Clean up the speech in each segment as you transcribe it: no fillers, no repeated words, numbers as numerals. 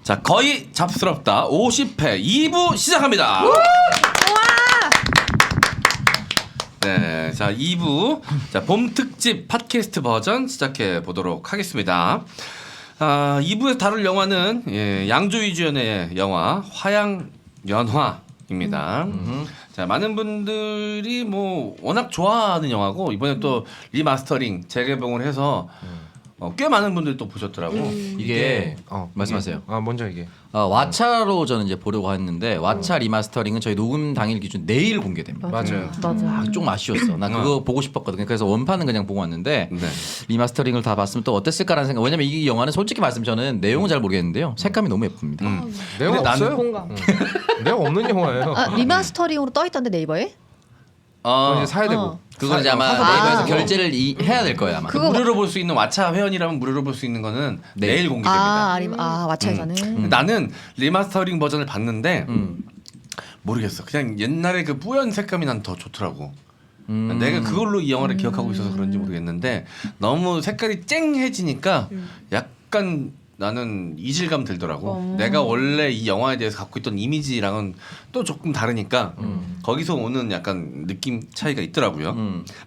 자, 거의 잡스럽다 50회 2부 시작합니다. 네, 자 2부 자, 봄 특집 팟캐스트 버전 시작해 보도록 하겠습니다. 2부에서 다룰 영화는 양조위 주연의 영화 화양연화입니다. 자, 많은 분들이 뭐 워낙 좋아하는 영화고 이번에 또 리마스터링 재개봉을 해서 꽤 많은 분들이 또 보셨더라고. 이게 말씀하세요. 먼저 이게 왓챠로 저는 이제 보려고 했는데 왓챠 리마스터링은 저희 녹음 당일 기준 내일 공개됩니다. 맞아요. 좀 아쉬웠어. 나 그거 보고 싶었거든요. 그래서 원판은 그냥 보고 왔는데 네. 리마스터링을 다 봤으면 또 어땠을까라는 생각. 왜냐면 이 영화는 솔직히 말씀 저는 내용은 잘 모르겠는데요. 색감이 너무 예쁩니다. 내용 근데 없어요? 공감. 내용 없는 영화예요. 리마스터링으로 떠 있던데 네이버에? 그건 이제 사야 되고. 그건 이제 아마 네이버에서 결제를 해야 될 거예요 아마. 무료로 볼 수 있는 왓챠 회원이라면 무료로 볼 수 있는 거는 내일 공개됩니다. 왓챠에서는. 근데 나는 리마스터링 버전을 봤는데 모르겠어. 그냥 옛날에 그 뿌연 색감이 난 더 좋더라고. 내가 그걸로 이 영화를 기억하고 있어서 그런지 모르겠는데 너무 색깔이 쨍해지니까 약간 나는 이질감 들더라고. 내가 원래 이 영화에 대해서 갖고 있던 이미지랑은 또 조금 다르니까 거기서 오는 약간 느낌 차이가 있더라고요.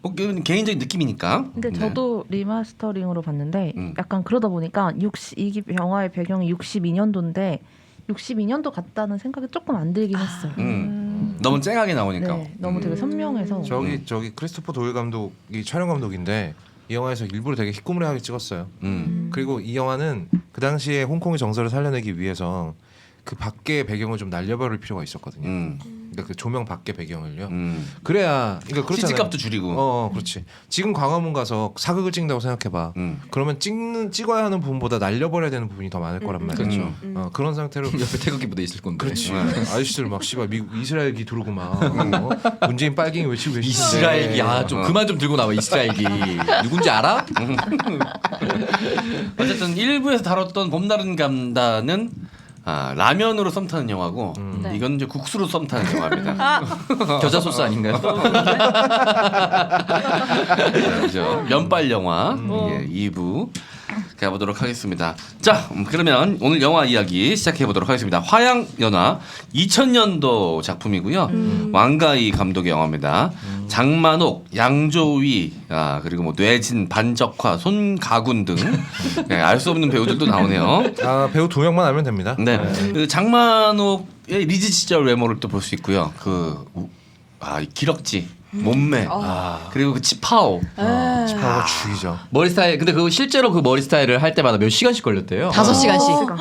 뭐 개인적인 느낌이니까. 근데 저도 리마스터링으로 봤는데 약간 그러다 보니까 이 영화의 배경이 62년도인데 62년도 같다는 생각이 조금 안 들긴 했어요. 너무 쨍하게 나오니까. 네, 너무 되게 선명해서. 저기 크리스토퍼 도일 감독이 촬영 감독인데 이 영화에서 일부러 되게 희꾸무레하게 찍었어요. 그리고 이 영화는 그 당시에 홍콩의 정서를 살려내기 위해서 그 밖의 배경을 좀 날려버릴 필요가 있었거든요. 그러니까 그 조명 밖의 배경을요. 그래야 그러니까 그렇잖아요. CG값도 줄이고. 그렇지. 지금 광화문 가서 사극을 찍는다고 생각해봐. 그러면 찍어야 하는 부분보다 날려버려야 되는 부분이 더 많을 거란 말이죠. 그런 상태로 옆에 태극기 부대 있을 건데. 그렇지. 아저씨들 막 씨발 이스라엘기 두르고 막 문재인 빨갱이 외치고 계시는데 이스라엘기 좀 그만 좀 들고 나와 이스라엘기. 누군지 알아? 어쨌든 1부에서 다뤘던 봄날은 간다는 라면으로 썸 타는 영화고 이건 이제 국수로 썸 타는 영화입니다. 겨자 소스 아닌가요? 그렇죠. 면발 영화 2부 가보도록 하겠습니다. 자, 그러면 오늘 영화 이야기 시작해 보도록 하겠습니다. 화양연화 2000년도 작품이고요. 왕가희 감독의 영화입니다. 장만옥, 양조위, 그리고 뭐 뇌진, 반적화, 손가군 등 알 수 없는 배우들도 나오네요. 배우 2명만 알면 됩니다. 네, 그 장만옥의 리즈 시절 외모를 또 볼 수 있고요. 기럭지. 몸매 그리고 그 치파오 치파오가 죽이죠. 머리 스타일 근데 그 실제로 그 머리 스타일을 할 때마다 몇 시간씩 걸렸대요? 5시간씩.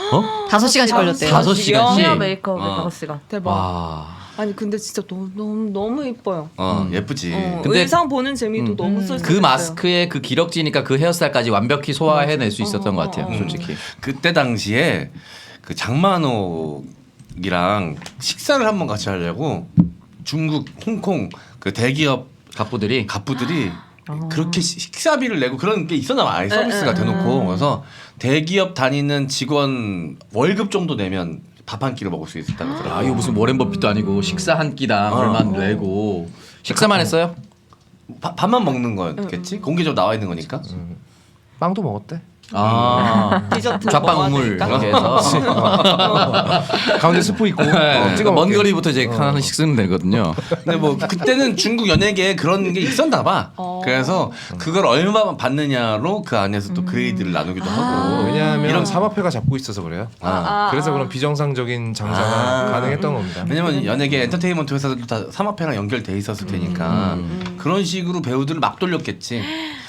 5시간씩 걸렸대요. 5시간씩? 영화 메이크업에 5시간. 대박. 와. 아니 근데 진짜 너무 예뻐요. 예쁘지. 근데 의상 보는 재미도 너무 쏠쏠했어요. 그 마스크에 그 기럭지니까 그 헤어스타일까지 완벽히 소화해낼 수 있었던 것 같아요. 솔직히. 그때 당시에 그 장만옥이랑 식사를 한번 같이 하려고 중국, 홍콩 그 대기업 갑부들이 그렇게 식사비를 내고 그런 게 있었나 봐요. 서비스가 대놓고. 그래서 대기업 다니는 직원 월급 정도 내면 밥 한 끼를 먹을 수 있었다고 하더라고요. 이거 무슨 워렌 버핏도 아니고 식사 한 끼당 얼마 내고 식사만 했어요? 밥만 먹는 거였겠지? 공개적으로 나와 있는 거니까. 빵도 먹었대. 디저트 좌빵 먹어야 우물 되니까. 이렇게 해서 가운데 스프 있고 찍어 먼 먹게. 거리부터 이제 하나씩 쓰면 되거든요. 근데 뭐 그때는 중국 연예계에 그런 게 있었나 봐. 그래서 그걸 얼마 받느냐로 그 안에서 또 그레이드를 나누기도 하고. 왜냐하면 이런 사마패가 잡고 있어서 그래요. 그래서 그런 비정상적인 장사가 가능했던 겁니다. 왜냐면 연예계 엔터테인먼트 회사들도 다 사마패랑 연결돼 있었을 테니까 그런 식으로 배우들을 막 돌렸겠지.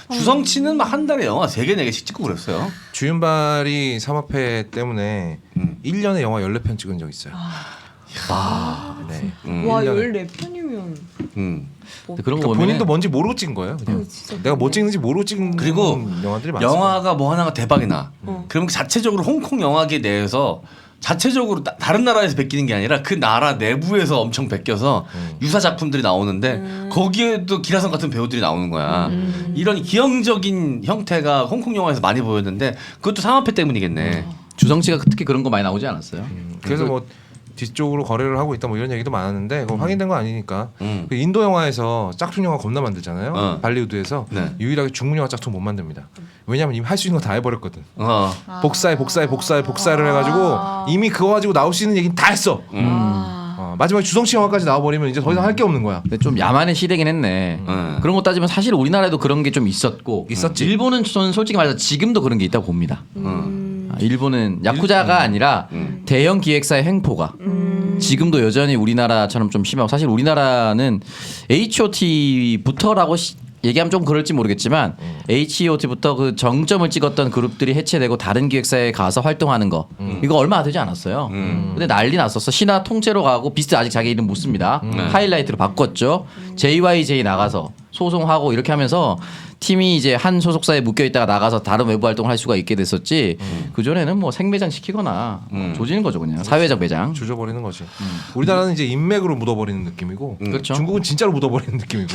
주성치는 막 한 달에 영화 3개 4개씩 찍고 그랬어요. 주윤발이 사마패 때문에 1년에 영화 14편 찍은 적 있어요. 네. 와 1년에. 14편이면 근데 그런 거 그러니까 보면 본인도 뭔지 모르고 찍은 거예요. 그냥. 내가 뭐 찍는지 모르고 찍은 그리고 영화들이 많습니다. 영화가 뭐 하나가 대박이 나. 그럼 자체적으로 홍콩 영화계 내에서 자체적으로 다른 나라에서 베끼는 게 아니라 그 나라 내부에서 엄청 베껴서 유사 작품들이 나오는데 거기에도 기라성 같은 배우들이 나오는 거야. 이런 기형적인 형태가 홍콩 영화에서 많이 보였는데 그것도 상업회 때문이겠네. 주성치가 특히 그런 거 많이 나오지 않았어요? 그래서 뭐 뒤쪽으로 거래를 하고 있다 뭐 이런 얘기도 많았는데 그거 확인된 건 아니니까. 그 인도 영화에서 짝퉁 영화 겁나 만들잖아요. 발리우드에서 네. 유일하게 중국 영화 짝퉁 못 만듭니다. 왜냐면 이미 할 수 있는 거 다 해버렸거든. 어. 복사를 해가지고 이미 그거 가지고 나올 수 있는 얘기는 다 했어. 마지막에 주성치 영화까지 나와버리면 이제 더 이상 할 게 없는 거야. 근데 좀 야만의 시대긴 했네. 그런 거 따지면 사실 우리나라에도 그런 게 좀 있었고 있었지. 일본은 저는 솔직히 말해서 지금도 그런 게 있다고 봅니다. 일본은 야쿠자가 아니라 대형 기획사의 횡포가 지금도 여전히 우리나라처럼 좀 심하고 사실 우리나라는 H.O.T.부터라고 얘기하면 좀 그럴지 모르겠지만 H.O.T.부터 그 정점을 찍었던 그룹들이 해체되고 다른 기획사에 가서 활동하는 거 이거 얼마 되지 않았어요. 근데 난리 났었어. 신화 통째로 가고 비스트 아직 자기 이름 못 씁니다. 하이라이트로 바꿨죠. JYJ 나가서 소송하고 이렇게 하면서 팀이 이제 한 소속사에 묶여 있다가 나가서 다른 외부 활동을 할 수가 있게 됐었지. 그 전에는 뭐 생매장 시키거나 조지는 거죠 그냥 사회적 매장. 조져버리는 거지. 우리나라는 이제 인맥으로 묻어버리는 느낌이고 그렇죠. 중국은 진짜로 묻어버리는 느낌이고.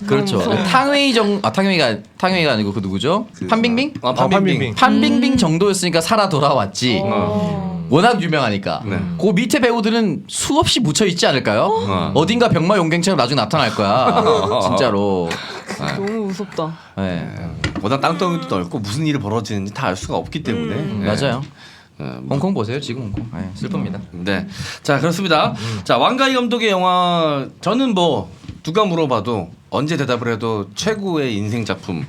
그렇죠. 탕웨이가 아니고 그 누구죠? 판빙빙? 판빙빙. 판빙빙 정도였으니까 살아 돌아왔지. 워낙 유명하니까. 그 밑에 배우들은 수없이 묻혀 있지 않을까요? 어딘가 병마 용갱처럼 나중에 나타날 거야. 진짜로. 너무 무섭다. 네. 워낙 땅덩이도 넓고 무슨 일이 벌어지는지 다 알 수가 없기 때문에. 네. 맞아요. 홍콩 보세요 지금 홍콩. 네, 슬픕니다. 네, 자 그렇습니다. 자 왕가희 감독의 영화 저는 뭐 누가 물어봐도 언제 대답을 해도 최고의 인생 작품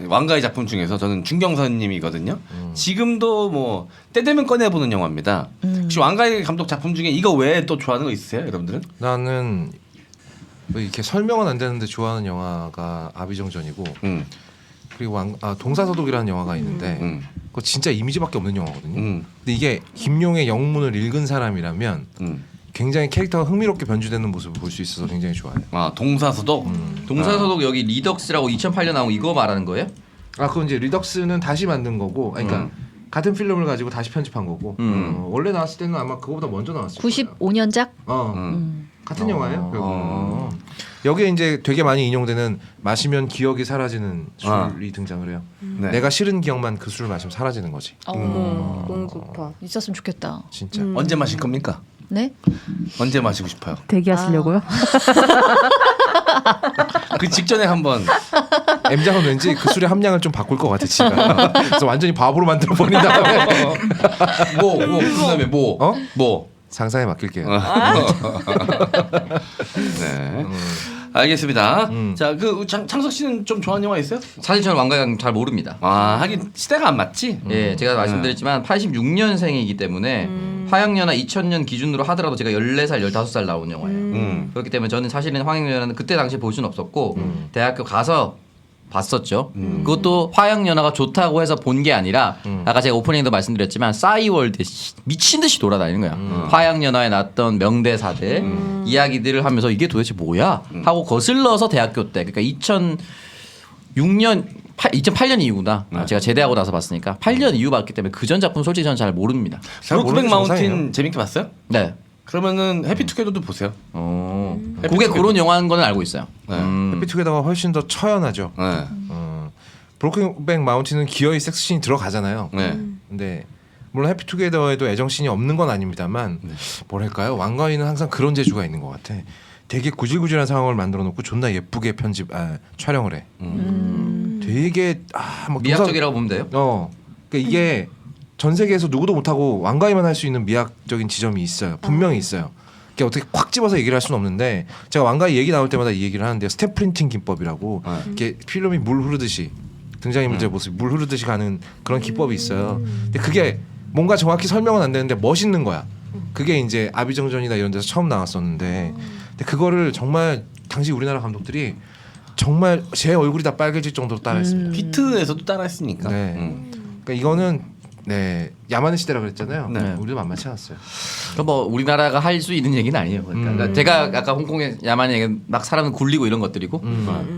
왕가희 작품 중에서 저는 중경선님이거든요. 지금도 뭐 때 되면 꺼내보는 영화입니다. 혹시 왕가희 감독 작품 중에 이거 외에 또 좋아하는 거 있으세요, 여러분들은? 나는 뭐 이렇게 설명은 안 되는데 좋아하는 영화가 아비정전이고 그리고 동사서독이라는 영화가 있는데 그거 진짜 이미지밖에 없는 영화거든요. 근데 이게 김용의 영문을 읽은 사람이라면 굉장히 캐릭터가 흥미롭게 변주되는 모습을 볼 수 있어서 굉장히 좋아요. 아 동사서독. 동사서독 여기 리덕스라고 2008년 나온 이거 말하는 거예요? 그건 이제 리덕스는 다시 만든 거고, 그러니까 같은 필름을 가지고 다시 편집한 거고. 원래 나왔을 때는 아마 그거보다 먼저 나왔을 거예요. 95년작? 같은 영화예요. 여기에 이제 되게 많이 인용되는 마시면 기억이 사라지는 술이 등장을 해요. 네. 내가 싫은 기억만 그 술을 마시면 사라지는 거지. 너무 좋다. 있었으면 좋겠다. 진짜. 언제 마실 겁니까? 네? 언제 마시고 싶어요? 대기하시려고요? 그 직전에 한번. M장은 왠지 그 술의 함량을 좀 바꿀 것 같아 지가. 그래서 완전히 바보로 만들어 버린 다음에 그다음에 뭐? 어? 뭐? 상상에 맡길게요. 네. 알겠습니다. 자, 그 창석 씨는 좀 좋아하는 영화 있어요? 사실 저는 왕가희 잘 모릅니다. 하긴 시대가 안 맞지. 예, 제가 말씀드렸지만 86년생이기 때문에 화양연화 2000년 기준으로 하더라도 제가 14살, 15살 나온 영화예요. 그렇기 때문에 저는 사실은 화양연화는 그때 당시에 볼 수는 없었고 대학교 가서 봤었죠. 그것도 화양연화가 좋다고 해서 본 게 아니라 아까 제가 오프닝에도 말씀드렸지만 싸이월드 미친 듯이 돌아다니는 거야. 화양연화에 나왔던 명대사들 이야기들을 하면서 이게 도대체 뭐야 하고 거슬러서 대학교 때 그러니까 2008년 이후구나. 제가 제대하고 나서 봤으니까 8년 이후 봤기 때문에 그 전 작품 솔직히 저는 잘 모릅니다. 브로크백 마운틴 정상이에요. 재밌게 봤어요? 네. 그러면은 해피투게더도 보세요. 그게 그런 영화인 건 알고 있어요. 해피투게더가 훨씬 더 처연하죠. 네. 브로큰백 마운틴은 기어이 섹스씬이 들어가잖아요. 네. 근데 물론 해피투게더에도 애정씬이 없는 건 아닙니다만 뭐랄까요, 왕가희는 항상 그런 재주가 있는 것 같아. 되게 구질구질한 상황을 만들어 놓고 존나 예쁘게 촬영을 해. 되게 뭐 미학적이라고 보면 돼요. 그러니까 이게 전 세계에서 누구도 못하고 왕가희만 할 수 있는 미학적인 지점이 있어요. 분명히 있어요. 그게 어떻게 콱 집어서 얘기를 할 수는 없는데 제가 왕가희 얘기 나올 때마다 이 얘기를 하는데요. 스탬 프린팅 기법이라고 이게 필름이 물 흐르듯이 등장인물들의 모습이 물 흐르듯이 가는 그런 기법이 있어요. 근데 그게 뭔가 정확히 설명은 안 되는데 멋있는 거야. 그게 이제 아비정전이나 이런 데서 처음 나왔었는데 근데 그거를 정말 당시 우리나라 감독들이 정말 제 얼굴이 다 빨개질 정도로 따라했습니다. 히트에서도 따라했으니까. 네. 그러니까 이거는 야만의 시대라 그랬잖아요. 네. 우리도 만만치 않았어요. 뭐 우리나라가 할 수 있는 얘기는 아니에요. 그러니까 제가 아까 홍콩의 야만의 얘기 막 사람은 굴리고 이런 것들이고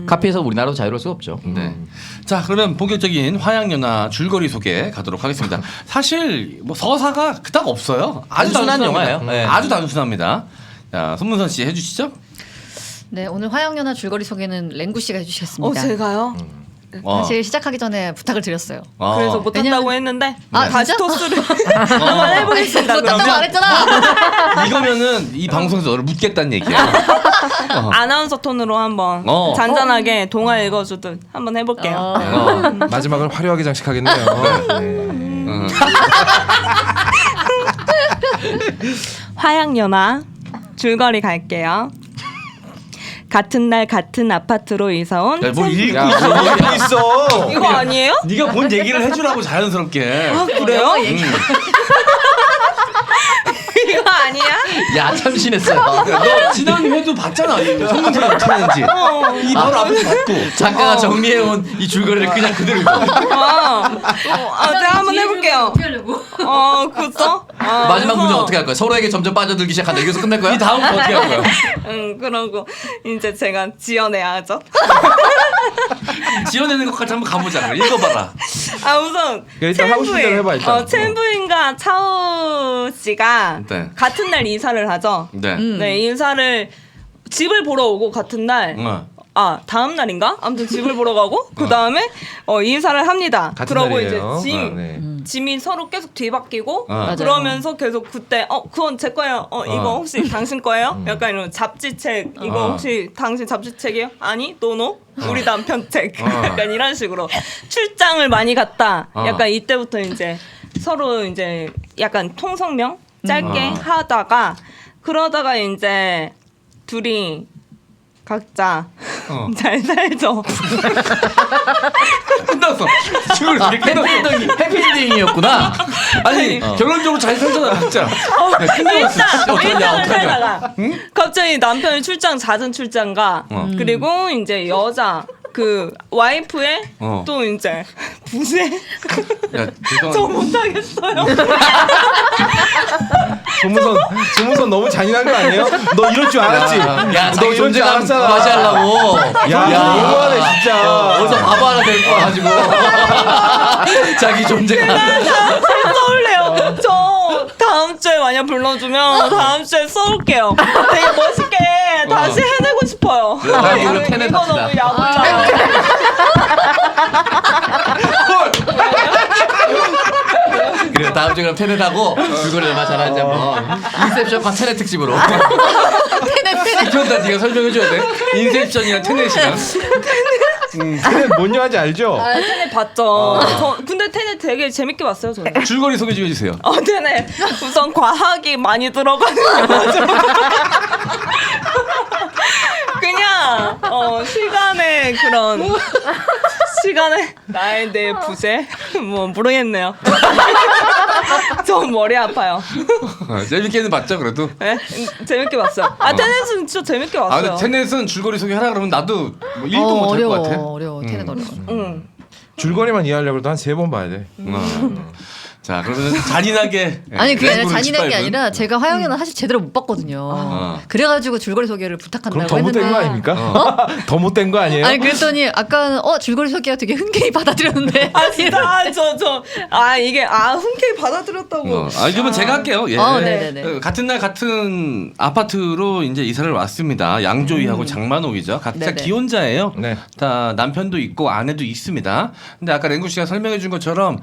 카피해서 우리나라도 자유로울 수 없죠. 네. 자, 그러면 본격적인 화양연화 줄거리 소개 가도록 하겠습니다. 사실 뭐 서사가 그닥 없어요. 아주 단순한 단순합니다. 영화예요. 네. 아주 단순합니다. 자, 손문선 씨 해주시죠. 네, 오늘 화양연화 줄거리 소개는 랭구 씨가 해주시겠습니다. 제가요? 사실 시작하기 전에 부탁을 드렸어요. 그래서 못한다고 왜냐면- 했는데 아, 다시 진짜? 토스를 한번 해보겠습니다. 못한다고 그러면 말했잖아. 이거면은 이 방송에서 너를 묻겠다는 얘기야. 아나운서 톤으로 한번 잔잔하게 동화 읽어주듯 한번 해볼게요. 마지막을 화려하게 장식하겠네요. 네. 화양연화 줄거리 갈게요. 같은 날 같은 아파트로 이사 온 뭐 읽고 야, 있어. 뭐 읽고 있어. 이거 아니에요? 네가 본 얘기를 해주라고 자연스럽게. 아 그래요? 이거 아니야? 야 참신했어요. 너 지난 회도 봤잖아. 성문태가 어떻게 하는지. 이 바로 앞에서 봤고. 작가가 정리해온 이 줄거리를 그냥 그대로 읽어. 제가 한번 해볼게요. 그쵸? 마지막 문장 어떻게 할 거야? 서로에게 점점 빠져들기 시작한다. 여기서 끝낼 거야? 이 다음 거 어떻게 할 거야? 그러고 이제 제가 지어내야죠. 지어내는 것까지 한번 가보자. 읽어봐라. 우선 일단 하고 싶은 대로 해봐, 일단. 첸부인과 차오 씨가 네. 같은 날 이사를 하죠. 네. 네, 이사를 집을 보러 오고 같은 날. 다음 날인가? 아무튼 집을 보러 가고 그 다음에 이사를 합니다. 같은 그러고 날이에요. 이제 네. 짐이 서로 계속 뒤바뀌고 맞아요. 그러면서 계속 그때 그건 제 거예요. 이거 혹시 당신 거예요? 약간 이런 잡지책 이거 혹시 당신 잡지책이에요? 아니 노노 우리 남편 책 약간 이런 식으로 출장을 많이 갔다. 약간 이때부터 이제 서로 이제 약간 통성명 짧게 하다가 그러다가 이제 둘이 각자 잘 살죠. 끝났어. 지금 이렇게 끝났어. 해피엔딩이었구나. 아니 결론적으로 잘 살잖아 진짜. 일단을 살다가 갑자기 남편이 잦은 출장 가. 그리고 이제 여자 그 와이프의 또 이제 부재. 야 저 죄송한데. 못하겠어요. 조문선 너무 잔인한 거 아니에요? 너 이럴 줄 알았지? 야 너 자기 이럴 줄 존재감 알았잖아. 과시하려고. 야, 너무하네 진짜. 어디서 바보 하나 데리고 와가지고 자기 존재감. 서울래요. 저 다음 주에 만약 불러주면 다음 주에 쏠게요. 되게 멋있게 다시 해내고 싶어요. 다음 주에 이거 테넷합시다. 너무 야무져. 그래 다음 주에 그럼 테넷하고 줄거리 얼마 잘하는지 한번 인셉션과 테넷 특집으로. 이편다 네가 설명해줘야 돼. 인셉션이랑 테넷이랑. 테넷 뭔 영화인지 알죠? 테넷 봤죠. 근데 테넷 되게 재밌게 봤어요 저는. 줄거리 소개 좀 해주세요. 테넷 우선 과학이 많이 들어가는 영화죠. 그냥 시간의 그런 시간에 나의 내 부재 뭐 모르겠네요. 좀 머리 아파요. 재밌게는 봤죠 그래도. 네? 재밌게 봤어요. 테넷은 진짜 재밌게 아 봤어요. 근데 테넷은 줄거리 소개하라 그러면 나도 뭐 1도 못할 것 같아. 어려워. 테넷 어려워. 줄거리만 이해하려고 해도 한 3번 봐야 돼. 자 그러면 잔인하게. 아니 그게 아니라 레고를 잔인한 게 18분. 아니라 제가 화영연은 사실 제대로 못 봤거든요. 그래가지고 줄거리 소개를 부탁한다고 그럼 더 했는데 못된 거 아닙니까? 더 못된 거 아니에요? 아니 그랬더니 아까는 줄거리 소개가 되게 흔쾌히 받아들였는데 진짜 이게 흔쾌히 받아들였다고. 그러면 제가 할게요. 예. 네네네. 같은 날 같은 아파트로 이제 이사를 왔습니다. 양조위하고 장만옥이죠. 각자 네네. 기혼자예요. 네. 다 남편도 있고 아내도 있습니다. 근데 아까 랭구 씨가 설명해 준 것처럼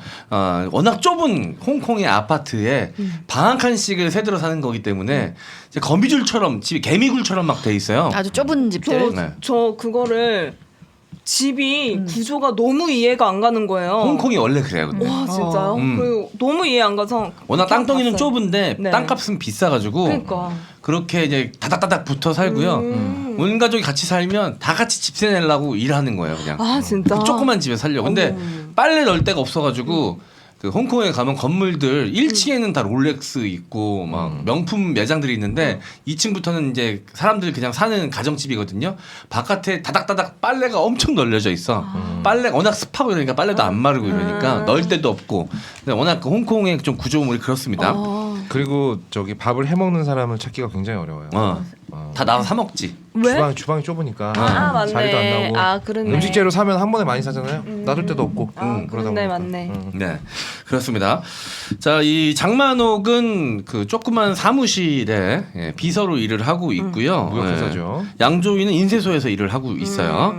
워낙 좁은 홍콩의 아파트에 방 한 칸씩을 세들어 사는 거기 때문에 이제 거미줄처럼 집이 개미굴처럼 막 돼 있어요. 아주 좁은 집들. 네. 저 그거를 집이 구조가 너무 이해가 안 가는 거예요. 홍콩이 원래 그래요. 근데. 와 진짜요? 그리고 너무 이해 안 가서 워낙 땅덩이는 봤어요. 좁은데 네. 땅값은 비싸가지고 그러니까 그렇게 이제 다닥다닥 붙어 살고요. 온 가족이 같이 살면 다 같이 집세 내려고 일하는 거예요, 그냥. 진짜 조그만 집에 살려고. 근데 빨래 넣을 데가 없어가지고 그 홍콩에 가면 건물들 1층에는 다 롤렉스 있고 막 명품 매장들이 있는데 2층부터는 이제 사람들 그냥 사는 가정집이거든요. 바깥에 다닥다닥 빨래가 엄청 널려져 있어. 빨래가 워낙 습하고 이러니까 빨래도 안 마르고 이러니까 넣을 데도 없고. 근데 워낙 그 홍콩의 좀 구조물이 그렇습니다. 그리고 저기 밥을 해 먹는 사람을 찾기가 굉장히 어려워요. 다 나가서 사 먹지. 왜? 주방이 좁으니까 맞네. 자리도 안 나오고 그러네. 음식 재료 사면 한 번에 많이 사잖아요. 놔둘 데도 없고 그러다 그렇네, 보니까. 맞네. 네, 그렇습니다. 자, 이 장만옥은 그 조그만 사무실에 비서로 일을 하고 있고요. 무역회사죠. 양조위는 인쇄소에서 일을 하고 있어요.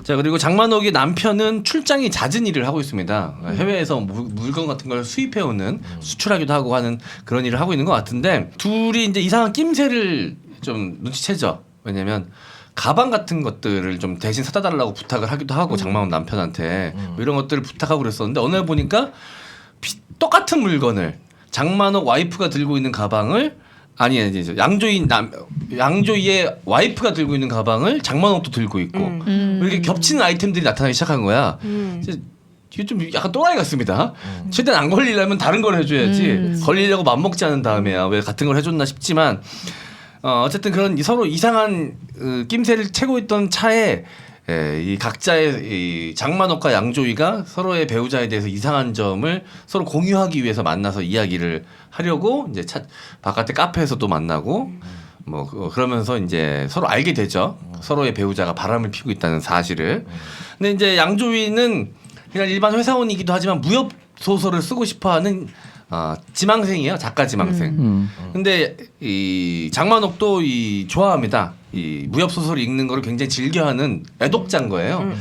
자 그리고 장만옥의 남편은 출장이 잦은 일을 하고 있습니다. 해외에서 물건 같은 걸 수입해오는 수출하기도 하고 하는 그런 일을 하고 있는 것 같은데 둘이 이제 이상한 낌새를 좀 눈치채죠. 왜냐면 가방 같은 것들을 좀 대신 사다 달라고 부탁을 하기도 하고 장만옥 남편한테 뭐 이런 것들을 부탁하고 그랬었는데 어느 날 보니까 똑같은 물건을 장만옥 와이프가 들고 있는 가방을 아니 이제 양조위의 와이프가 들고 있는 가방을 장만옥도 들고 있고 이렇게 겹치는 아이템들이 나타나기 시작한 거야. 이제 이게 좀 약간 또라이 같습니다. 최대한 안 걸리려면 다른 걸 해줘야지 걸리려고 맘먹지 않은 다음에야 왜 같은 걸 해줬나 싶지만 어쨌든 그런 서로 이상한 낌새를 채고 있던 차에 이 각자의 이 장만옥과 양조위가 서로의 배우자에 대해서 이상한 점을 서로 공유하기 위해서 만나서 이야기를 하려고 이제 바깥에 카페에서 또 만나고 뭐 그러면서 이제 서로 알게 되죠. 서로의 배우자가 바람을 피우고 있다는 사실을. 근데 이제 양조위는 그냥 일반 회사원이기도 하지만 무협 소설을 쓰고 싶어하는 지망생이에요. 작가 지망생. 근데 이 장만옥도 좋아합니다. 이 무협 소설을 읽는 거를 굉장히 즐겨하는 애독자인 거예요.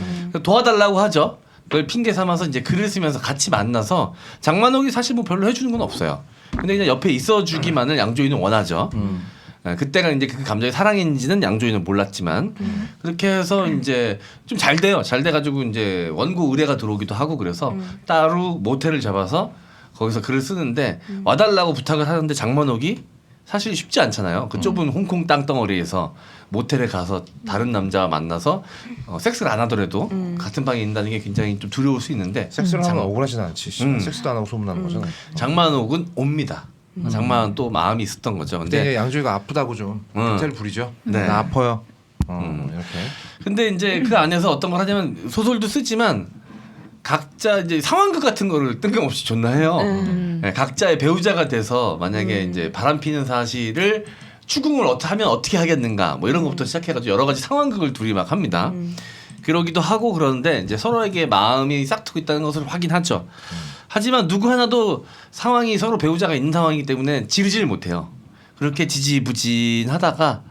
도와달라고 하죠. 그걸 핑계 삼아서 이제 글을 쓰면서 같이 만나서 장만옥이 사실 뭐 별로 해주는 건 없어요. 근데 그냥 옆에 있어주기만을 양조위는 원하죠. 그때가 이제 그 감정이 사랑인지는 양조위는 몰랐지만 그렇게 해서 이제 좀 잘 돼요. 잘 돼가지고 이제 원고 의뢰가 들어오기도 하고 그래서 따로 모텔을 잡아서 거기서 글을 쓰는데 와달라고 부탁을 하는데 장만옥이 사실 쉽지 않잖아요. 그 좁은 홍콩 땅덩어리에서 모텔에 가서 다른 남자와 만나서 섹스를 안 하더라도 같은 방에 있다는 게 굉장히 좀 두려울 수 있는데 섹스를 하면 억울하진 않지. 섹스도 안 하고 소문나는 거잖아. 장만옥은 옵니다. 장만옥은 또 마음이 있었던 거죠. 근데 근데 양조위가 아프다고 좀 멘트를 부리죠. 네. 나 아파요. 이렇게. 근데 이제 그 안에서 어떤 걸 하냐면 소설도 쓰지만 각자 이제 상황극 같은 거를 뜬금없이 존나 해요. 네, 각자의 배우자가 돼서 만약에 이제 바람 피는 사실을 추궁을 하면 어떻게 하겠는가 뭐 이런 것부터 시작해가지고 여러 가지 상황극을 둘이 막 합니다. 그러기도 하고 그러는데 이제 서로에게 마음이 싹트고 있다는 것을 확인하죠. 하지만 누구 하나도 상황이 서로 배우자가 있는 상황이기 때문에 지르지를 못해요. 그렇게 지지부진하다가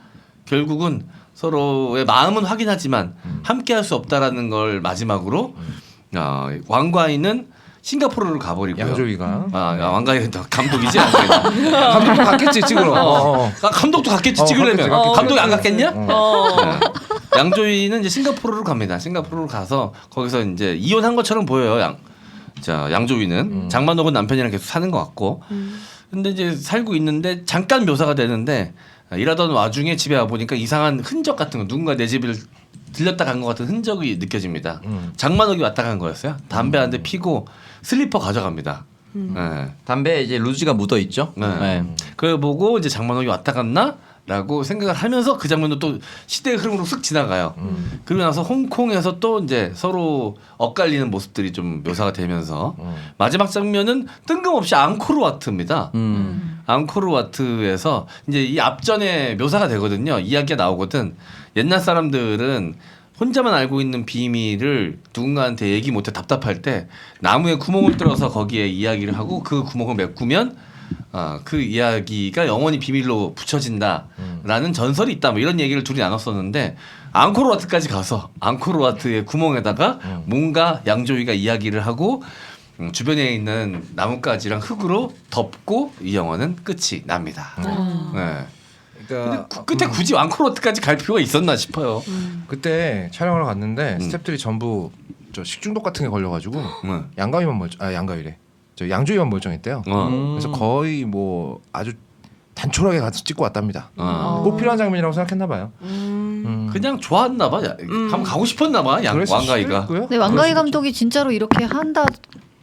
결국은 서로의 마음은 확인하지만 함께할 수 없다라는 걸 마지막으로 왕과인은 싱가포르로 가버리고요. 양조위가. 왕과인 감독이지 않나? 감독도 갔겠지 찍으러. 감독도 갔겠지 찍으려면. 감독이 안 갔겠냐? 양조위는 이제 싱가포르로 갑니다. 싱가포르로 가서 거기서 이제 이혼한 것처럼 보여요. 양조위는 장만옥은 남편이랑 계속 사는 것 같고. 근데 이제 살고 있는데 잠깐 묘사가 되는데 일하던 와중에 집에 와 보니까 이상한 흔적 같은 거 누군가 내 집을 들렸다 간 것 같은 흔적이 느껴집니다. 장만옥이 왔다 간 거였어요. 담배 한 대 피고 슬리퍼 가져갑니다. 네. 담배에 이제 루즈가 묻어 있죠. 네. 그걸 보고 이제 장만옥이 왔다 갔나? 라고 생각을 하면서 그 장면도 또 시대의 흐름으로 쓱 지나가요. 그러고 나서 홍콩에서 또 이제 서로 엇갈리는 모습들이 좀 묘사가 되면서 마지막 장면은 뜬금없이 앙코르와트입니다. 앙코르와트에서 이제 이 앞전에 묘사가 되거든요. 이야기가 나오거든. 옛날 사람들은 혼자만 알고 있는 비밀을 누군가한테 얘기 못해 답답할 때 나무에 구멍을 뚫어서 거기에 이야기를 하고 그 구멍을 메꾸면 그 이야기가 영원히 비밀로 붙여진다라는 전설이 있다. 뭐 이런 얘기를 둘이 나눴었는데 앙코르와트까지 가서 앙코르와트의 구멍에다가 뭔가 양조위가 이야기를 하고 주변에 있는 나뭇가지랑 흙으로 덮고 이 영화는 끝이 납니다. 네. 그러니까 근데 끝에 굳이 앙코르와트까지 갈 필요가 있었나 싶어요. 그때 촬영을 갔는데 스태프들이 전부 저 식중독 같은 게 걸려가지고 양가위래. 저 양조위만 멀쩡했대요. 그래서 거의 뭐 아주 단촐하게 가서 찍고 왔답니다. 꼭 필요한 장면이라고 생각했나 봐요. 그냥 좋아했나 봐. 한번 가고 싶었나 봐. 왕가위가. 네, 왕가위 감독이 진짜로 이렇게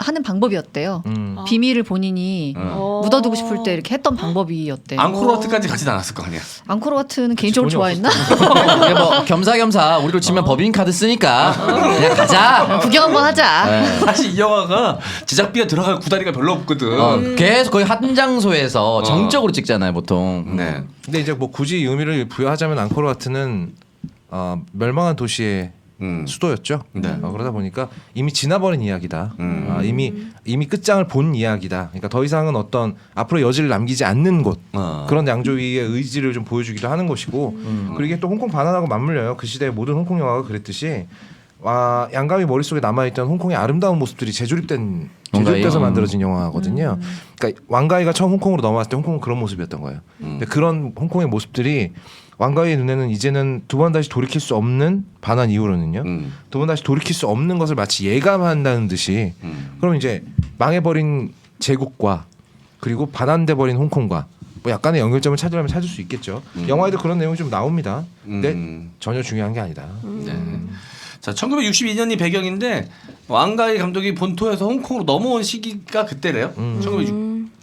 하는 방법이었대요. 비밀을 본인이 묻어두고 싶을 때 이렇게 했던 방법이었대요. 앙코르와트까지 가진 않았을 거 아니야. 앙코르와트는 개인적으로 좋아했나? 이게 뭐 겸사겸사 우리로 치면 법인 카드 쓰니까 그냥 가자. 구경 한번 하자. 사실 이 영화가 제작비가 들어갈 구다리가 별로 없거든. 계속 거의 한 장소에서 정적으로 찍잖아요, 보통. 네. 근데 이제 뭐 굳이 의미를 부여하자면 앙코르와트는 멸망한 도시의 수도였죠. 네. 그러다 보니까 이미 지나버린 이야기다. 이미 끝장을 본 이야기다. 그러니까 더 이상은 어떤 앞으로 여지를 남기지 않는 곳 그런 양조위의 의지를 좀 보여주기도 하는 것이고 그리고 이게 또 홍콩 반환하고 맞물려요. 그 시대의 모든 홍콩 영화가 그랬듯이 양가위 머릿속에 남아있던 홍콩의 아름다운 모습들이 왕가위요? 제조돼서 만들어진 영화거든요. 그러니까 왕가위가 처음 홍콩으로 넘어왔을 때 홍콩은 그런 모습이었던 거예요. 근데 그런 홍콩의 모습들이 왕가위의 눈에는 이제는 두 번 다시 돌이킬 수 없는 반환 이후로는요. 두 번 다시 돌이킬 수 없는 것을 마치 예감한다는 듯이 그럼 이제 망해버린 제국과 그리고 반환돼 버린 홍콩과 뭐 약간의 연결점을 찾으려면 찾을 수 있겠죠. 영화에도 그런 내용이 좀 나옵니다. 근데 전혀 중요한 게 아니다. 네. 자, 1962년이 배경인데 왕가위 감독이 본토에서 홍콩으로 넘어온 시기가 그때래요.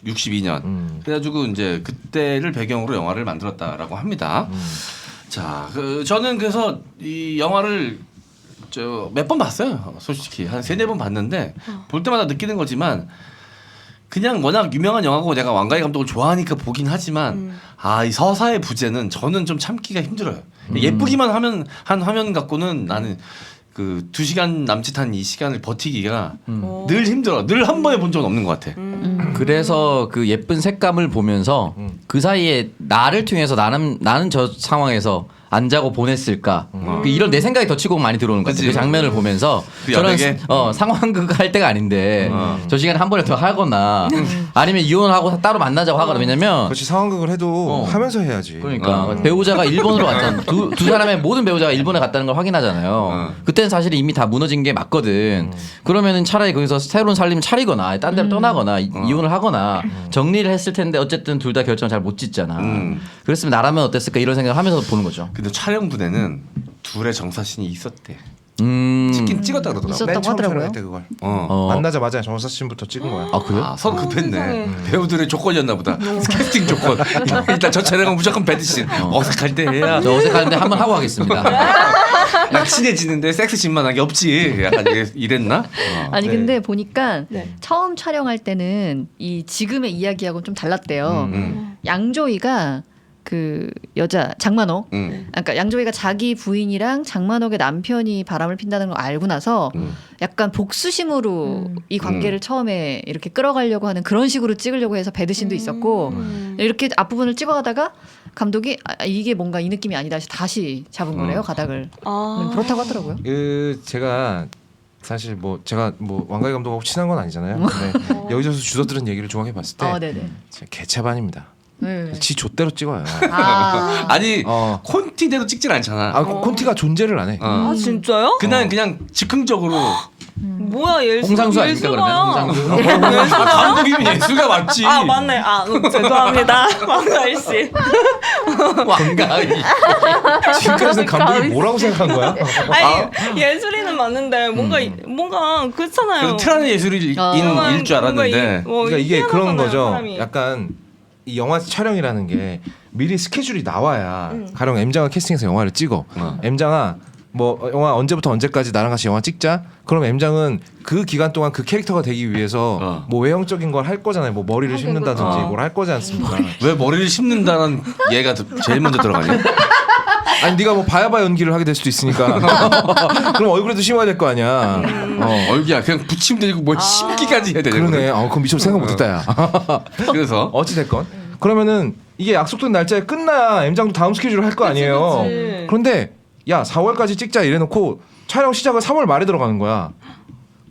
1962년. 그래가지고 이제 그때를 배경으로 영화를 만들었다라고 합니다. 자, 저는 그래서 이 영화를 몇 번 봤어요. 솔직히 한 3-4번 봤는데 볼 때마다 느끼는 거지만 그냥 워낙 유명한 영화고 내가 왕가위 감독을 좋아하니까 보긴 하지만 이 서사의 부재는 저는 좀 참기가 힘들어요. 예쁘기만 하면 한 화면 갖고는 나는 그 2시간 남짓한 이 시간을 버티기가 늘 힘들어. 늘 한 번에 본 적은 없는 것 같아. 그래서 그 예쁜 색감을 보면서 그 사이에 나를 통해서 나는 저 상황에서 안 자고 보냈을까 이런 내 생각이 더 치고 많이 들어오는 것 같아요. 그 장면을 보면서 그 저는 연예계? 상황극 할 때가 아닌데 저 시간에 한 번에 더 하거나 아니면 이혼을 하고 따로 만나자고 하거나 왜냐면 그렇지 상황극을 해도 하면서 해야지. 그러니까 배우자가 일본으로 갔잖아. 두 사람의 모든 배우자가 일본에 갔다는 걸 확인하잖아요. 그때는 사실 이미 다 무너진 게 맞거든. 그러면은 차라리 거기서 새로운 살림을 차리거나 딴 데로 떠나거나 이혼을 하거나 정리를 했을 텐데 어쨌든 둘 다 결정을 잘 못 짓잖아. 그랬으면 나라면 어땠을까 이런 생각을 하면서 보는 거죠. 근데 촬영 부대는 둘의 정사신이 있었대. 음. 찍긴 찍었다 그러더라고. 있었다고 맨 처음 하더라고요. 촬영할 때 그걸 어. 만나자마자 정사신부터 찍은 거야. 아 그래요? 서로 급했네. 세상에. 배우들의 조건이었나 보다. 캐스팅 조건. 일단 저 촬영은 무조건 배드신. 어색할 때 해야. 저 어색한데 한번 하고 가겠습니다. 나 친해지는데 섹스신만한 게 없지. 약간 이랬나? 아니 네. 근데 보니까 네. 처음 촬영할 때는 이 지금의 이야기하고는 좀 달랐대요. 양조위가 그 여자 장만옥, 그러니까 양조위가 자기 부인이랑 장만옥의 남편이 바람을 핀다는 걸 알고 나서 약간 복수심으로 이 관계를 처음에 이렇게 끌어가려고 하는 그런 식으로 찍으려고 해서 배드신도 있었고 이렇게 앞부분을 찍어가다가 감독이 이게 뭔가 이 느낌이 아니다 해서 다시 잡은 거래요 가닥을. 그렇다고 하더라고요. 제가 사실 뭐 제가 뭐 왕가위 감독하고 친한 건 아니잖아요. 근데 여기서 주워들은 얘기를 종합해 봤을 때 네네. 진짜 개차반입니다. 네. 지 좆대로 찍어요. 아니 어. 콘티대로 찍질 않잖아. 콘티가 존재를 안 해. 아 진짜요? 그냥 즉흥적으로. 뭐야 예술 홍상수 아닙니까 그러면? 홍상수. 감독이면 예술가 맞지. 아 맞네. 죄송합니다, 왕가위 씨. 왕가위. 지금까지는 감독이 뭐라고 생각한 거야? 아니 예술인은 맞는데 뭔가 그렇잖아요. 그래서 트라는 예술인일 줄 알았는데. 그러니까 이게 그런 희한하잖아요, 거죠. 사람이. 약간 이 영화 촬영이라는 게 미리 스케줄이 나와야 가령 M장을 캐스팅해서 영화를 찍어. M장아 뭐 영화 언제부터 언제까지 나랑 같이 영화 찍자. 그럼 M장은 그 기간 동안 그 캐릭터가 되기 위해서 뭐 외형적인 걸 할 거잖아요. 뭐 머리를 심는다든지 뭘 할 거지 않습니까? 왜 머리를 심는다는 얘가 제일 먼저 들어가냐? 아니 네가 뭐 바야바 연기를 하게 될 수도 있으니까 그럼 얼굴에도 심어야 될 거 아니야. 얼기야 그냥 붙이면 되고 뭘 심기까지 해야 되냐? 그러네. 그럼 미처 생각 못했다 야. 그래서 어찌 됐건 그러면은 이게 약속된 날짜에 끝나야 M장도 다음 스케줄을 할 거 아니에요. 그치. 그런데 야 4월까지 찍자 이래놓고 촬영 시작은 3월 말에 들어가는 거야.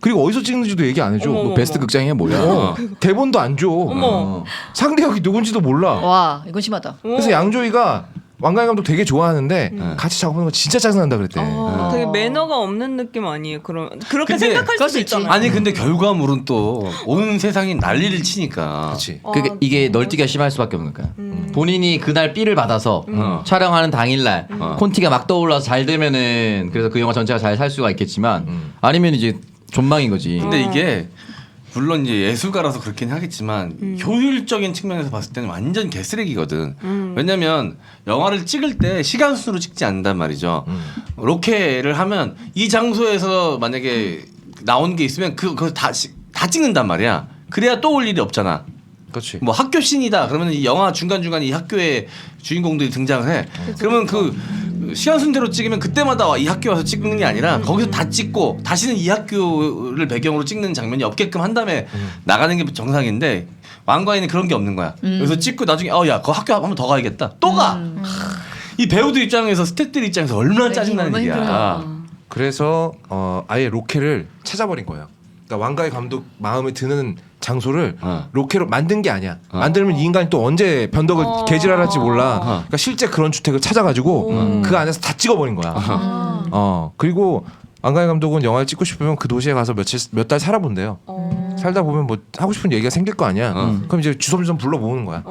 그리고 어디서 찍는지도 얘기 안 해줘. 어머, 뭐 베스트 극장이야 뭐야? 대본도 안 줘. 어머. 상대역이 누군지도 몰라. 와 이건 심하다. 그래서 양조위가 왕가위 감독 되게 좋아하는데 같이 작업하는 거 진짜 짜증난다 그랬대. 되게 매너가 없는 느낌 아니에요? 그렇게 근데 생각할 그럴 수도 수 있지. 있잖아요. 아니 근데 결과물은 또 온 세상이 난리를 치니까. 그렇지. 그게 이게 널뛰기가 심할 수밖에 없는 거야. 본인이 그날 삐를 받아서 촬영하는 당일날 콘티가 막 떠올라서 잘 되면은 그래서 그 영화 전체가 잘 살 수가 있겠지만 아니면 이제 존망인 거지. 근데 이게 물론 이제 예술가라서 그렇긴 하겠지만 효율적인 측면에서 봤을 때는 완전 개쓰레기거든. 왜냐면 영화를 찍을 때 시간 순으로 찍지 않는단 말이죠. 로케를 하면 이 장소에서 만약에 나온 게 있으면 그거 다 찍는단 말이야. 그래야 또 올 일이 없잖아. 그렇지. 뭐 학교 씬이다 그러면 이 영화 중간중간에 이 학교에 주인공들이 등장을 해. 그러면 그 시간 순대로 찍으면 그때마다 이 학교 와서 찍는 게 아니라 거기서 다 찍고 다시는 이 학교를 배경으로 찍는 장면이 없게끔 한 다음에 나가는 게 정상인데 왕가위는 그런 게 없는 거야. 그래서 찍고 나중에 야 그 학교 한 번 더 가야겠다. 또 가. 이 배우들 입장에서 스태프들 입장에서 얼마나 짜증나는 얼마나 일이야. 힘들어. 그래서 아예 로케를 찾아버린 거예요. 그러니까 왕가의 감독 마음에 드는 장소를 로케로 만든 게 아니야. 만들면 이 인간이 또 언제 변덕을 개질할지 몰라. 그러니까 실제 그런 주택을 찾아가지고 그 안에서 다 찍어버린 거야. 그리고 왕가의 감독은 영화를 찍고 싶으면 그 도시에 가서 몇 달 살아본대요. 살다 보면 뭐 하고 싶은 얘기가 생길 거 아니야. 그럼 이제 주섬주섬 불러 모으는 거야.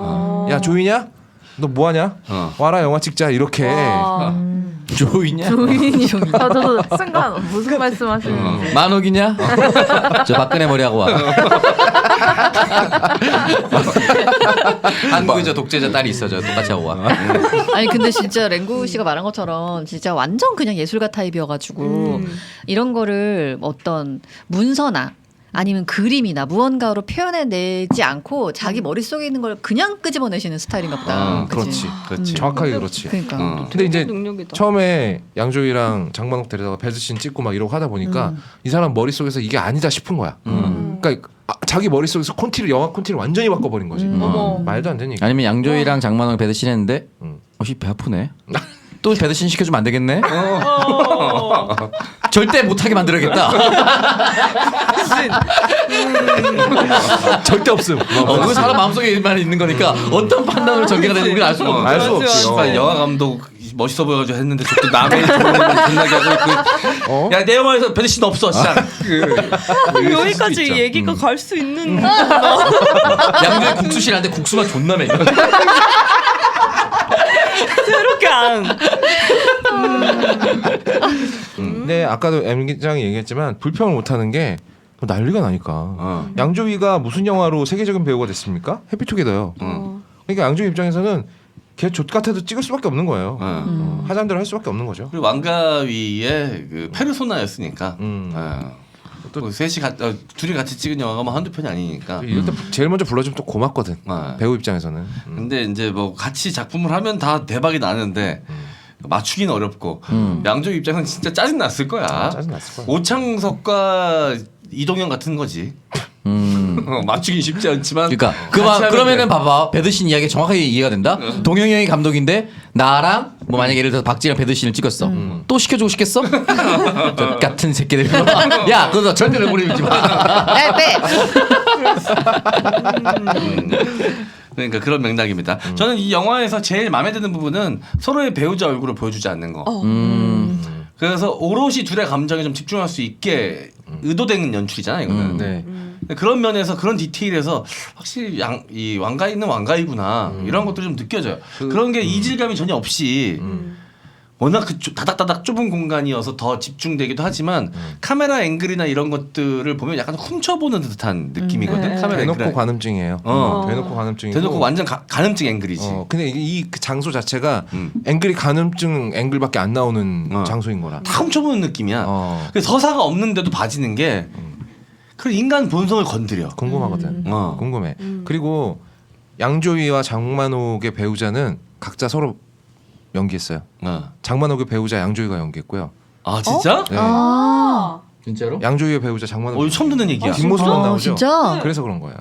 야 조이냐? 너 뭐하냐? 와라 영화 찍자 이렇게. 조이냐? 저도 순간 무슨 말씀하시는지. 만옥이냐? 저 박근혜 머리하고 와. 한국에 저 독재자 딸이 있어. 저 똑같이 하고 와. 아니 근데 진짜 랭구 씨가 말한 것처럼 진짜 완전 그냥 예술가 타입이어가지고 이런 거를 어떤 문서나 아니면 그림이나 무언가로 표현해내지 않고 자기 머릿속에 있는 걸 그냥 끄집어내시는 스타일인가 보다. 그렇지. 그렇지. 정확하게 그렇지. 그러니까. 근데 이제 능력이다. 처음에 양조위랑 장만옥 데려다가 배드신 찍고 막 이러고 하다 보니까 이 사람 머릿속에서 이게 아니다 싶은 거야. 그러니까 자기 머릿속에서 영화 콘티를 완전히 바꿔버린 거지. 말도 안 되는 얘기. 아니면 양조위랑 장만홍 배드신 했는데 혹시 배 아프네? 또 배드신 시켜주면 안 되겠네? 절대 못하게 만들어야겠다. 절대 없음. 그 사람 마음속에만 있는 거니까 어떤 판단으로 전개가 되는지 우리가 알 수가 없어. 알 수 없지. 씨발, 영화 감독 멋있어 보여가지고 했는데 저또 남의 좋아하는 존나게 하고 있고. 야 내 영화에서 배드신 없어. 진짜. 여기까지 얘기가 갈 수 있는. 양조위 국수실한테 국수만 존나 매. 새롭게 안. 근데 아까도 M 기장이 얘기했지만 불평을 못하는 게 난리가 나니까. 양조위가 무슨 영화로 세계적인 배우가 됐습니까? 해피투게더요. 그러니까 양조위 입장에서는 걔 족같아도 찍을 수밖에 없는 거예요. 하자는 대로 할 수밖에 없는 거죠. 그리고 왕가위의 그 페르소나였으니까. 또 둘이 같이 찍은 영화가 뭐 한두 편이 아니니까. 이럴 때 제일 먼저 불러주면 또 고맙거든. 배우 입장에서는. 근데 이제 뭐 같이 작품을 하면 다 대박이 나는데 맞추기는 어렵고 양조위 입장은 진짜 짜증 났을 거야. 짜증 났을 거야. 오창석과 이동현 같은 거지. 맞추기 쉽지 않지만. 그러니까 같이 그러면은 하는데. 봐봐 배드신 이야기 정확하게 이해가 된다. 동영이 형이 감독인데 나랑 뭐 만약에 예를 들어서 박지랑 배드신을 찍었어. 또 시켜주고 싶겠어? 저 같은 새끼들. 야, 그거 절대로 모르지 마. 야, 빼. 그러니까 그런 맥락입니다. 저는 이 영화에서 제일 마음에 드는 부분은 서로의 배우자 얼굴을 보여주지 않는 거. 그래서 오롯이 둘의 감정에 좀 집중할 수 있게 의도된 연출이잖아 이거는. 네. 그런 면에서 그런 디테일에서 확실히 이 왕가이는 왕가이구나 이런 것들이 좀 느껴져요. 그런 게 이질감이 전혀 없이 워낙 그 다닥다닥 좁은 공간이어서 더 집중되기도 하지만 카메라 앵글이나 이런 것들을 보면 약간 훔쳐보는 듯한 느낌이거든. 카메라 대놓고 앵글. 관음증이에요. 대놓고 관음증이고. 대놓고 완전 가늠증 앵글이지. 근데 그 장소 자체가 앵글이 가늠증 앵글밖에 안 나오는 장소인 거라. 다 훔쳐보는 느낌이야. 그래서 서사가 없는데도 봐지는 게 그 인간 본성을 건드려. 궁금하거든. 궁금해. 그리고 양조위와 장만옥의 배우자는 각자 서로 연기했어요. 장만옥의 배우자 양조위가 연기했고요. 아 진짜? 네. 진짜로? 양조위의 배우자 장만옥. 처음 듣는 얘기야. 뒷모습만 나오죠. 진짜? 그래서 그런 거예요.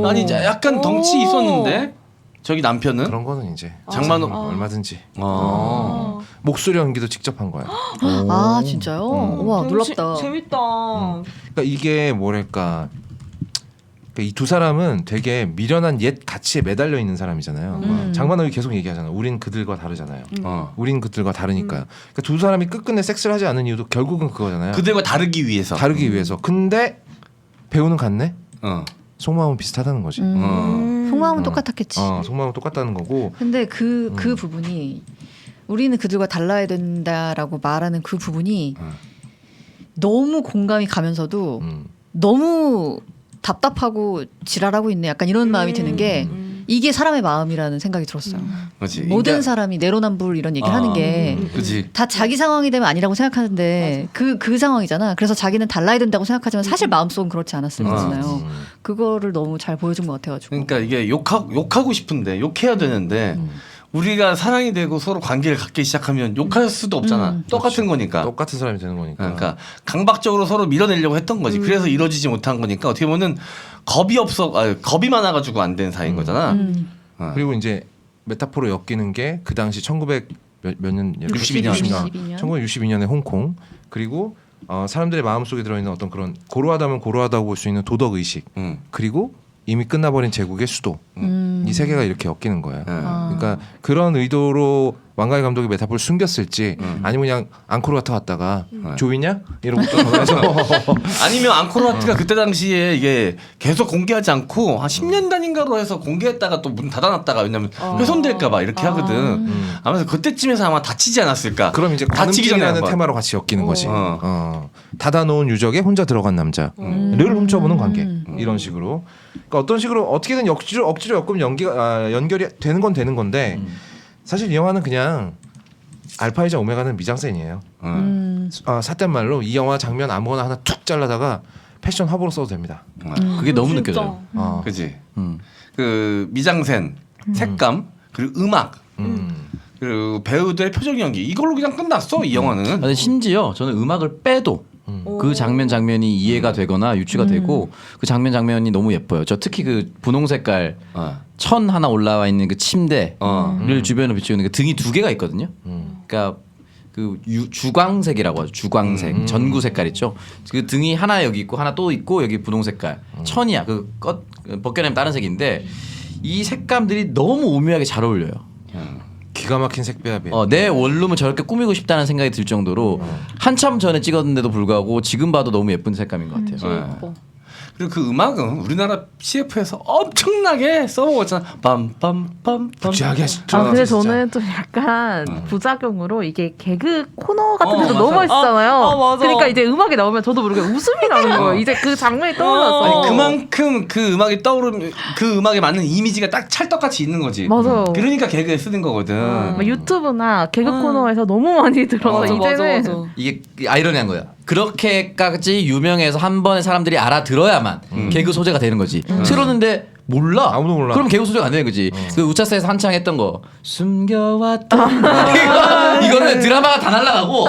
아니 약간 덩치 있었는데 저기 남편은 그런 거는 이제 장만옥 얼마든지 목소리 연기도 직접 한 거예요. 아 진짜요? 와 놀랍다. 재밌다. 그러니까 이게 뭐랄까 이 두 사람은 되게 미련한 옛 가치에 매달려 있는 사람이잖아요. 장만옥이 계속 얘기하잖아요. 우린 그들과 다르잖아요. 우린 그들과 다르니까요. 그러니까 두 사람이 끝끝내 섹스를 하지 않은 이유도 결국은 그거잖아요. 그들과 다르기 위해서. 다르기 위해서. 근데 배우는 같네. 속마음은 비슷하다는 거지. 속마음은 똑같았겠지. 속마음은 똑같다는 거고. 근데 그 부분이 우리는 그들과 달라야 된다라고 말하는 그 부분이 너무 공감이 가면서도 너무 답답하고 지랄하고 있네. 약간 이런 마음이 드는 게 이게 사람의 마음이라는 생각이 들었어요. 그렇지. 모든 사람이 내로남불 이런 얘기를 하는 게 다 자기 상황이 되면 아니라고 생각하는데 그 상황이잖아. 그래서 자기는 달라야 된다고 생각하지만 사실 마음속은 그렇지 않았을 거잖아요. 그거를 너무 잘 보여준 것 같아가지고. 그러니까 이게 욕하고 싶은데 욕해야 되는데 우리가 사랑이 되고 서로 관계를 갖기 시작하면 욕할 수도 없잖아. 똑같은 거니까. 똑같은 사람이 되는 거니까. 그러니까 강박적으로 서로 밀어내려고 했던 거지. 그래서 이루어지지 못한 거니까 어떻게 보면 겁이 많아가지고 안 된 사이인 거잖아. 그리고 이제 메타포로 엮이는 게 그 당시 몇 년? 62년. 1962년에 홍콩. 그리고 사람들의 마음속에 들어있는 어떤 그런 고루하다면 고루하다고 볼 수 있는 도덕 의식. 그리고 이미 끝나버린 제국의 수도. 이 세 개가 이렇게 엮이는 거예요. 그러니까 그런 의도로 왕가희 감독이 메타포를 숨겼을지 아니면 그냥 앙코르와트 왔다가 조이냐? 이러고 또 전화해서 아니면 앙코르와트가 그때 당시에 이게 계속 공개하지 않고 한 10년 단인가로 해서 공개했다가 또 문 닫아놨다가 왜냐면 훼손될까봐 이렇게 하거든. 아무래서 그때쯤에서 아마 다치지 않았을까. 그럼 이제 다치기 전에 관음증이라는 한번. 테마로 같이 엮이는 거지. 닫아놓은 유적에 혼자 들어간 남자를 훔쳐보는 관계 이런 식으로. 그러니까 어떤 식으로 어떻게든 억지로 엮으면 연결이 되는 건 되는 건데 사실 이 영화는 그냥 알파이자 오메가는 미장센이에요. 삿된 말로 이 영화 장면 아무거나 하나 툭 잘라다가 패션 화보로 써도 됩니다. 그게 너무 진짜. 느껴져요. 그지. 그 미장센, 색감 그리고 음악. 그리고 배우들의 표정 연기 이걸로 그냥 끝났어 이 영화는. 아니, 심지어 저는 음악을 빼도 그 장면이 이해가 되거나 유추가 되고 그 장면이 너무 예뻐요. 저 특히 그 분홍 색깔 천 하나 올라와 있는 그 침대를 주변으로 비추는 그 등이 두 개가 있거든요. 그러니까 그 주광색이라고 하죠. 주광색 전구 색깔 있죠. 그 등이 하나 여기 있고 하나 또 있고 여기 분홍 색깔 천이야. 그 벗겨내면 다른 색인데 이 색감들이 너무 오묘하게 잘 어울려요. 기가 막힌 색배합이에요. 내 원룸을 저렇게 꾸미고 싶다는 생각이 들 정도로 한참 전에 찍었는데도 불구하고 지금 봐도 너무 예쁜 색감인 것 같아요. 네. 그리고 그 음악은 우리나라 CF에서 엄청나게 써먹었잖아. 빰빰빰빰. 부지하게 근데 저는 좀 약간 부작용으로 이게 개그 코너 같은 데도 맞아. 너무 맛있잖아요. 맞아. 그러니까 이제 음악이 나오면 저도 모르게 웃음이 나는 거예요. 이제 그 장면이 떠올라서. 아니, 그만큼 그 음악이 떠오르면 그 음악에 맞는 이미지가 딱 찰떡같이 있는 거지. 맞아요. 그러니까 개그에 쓰는 거거든. 막 유튜브나 개그 코너에서 너무 많이 들어서 이제는 이게 아이러니한 거야. 그렇게까지 유명해서 한 번에 사람들이 알아들어야만 개그 소재가 되는 거지. 틀었는데 몰라. 아무도 몰라. 그럼 개그 소재가 안 되는 거지. 그 우차사에서 한창 했던 거 숨겨왔던 이거는 드라마가 다 날라가고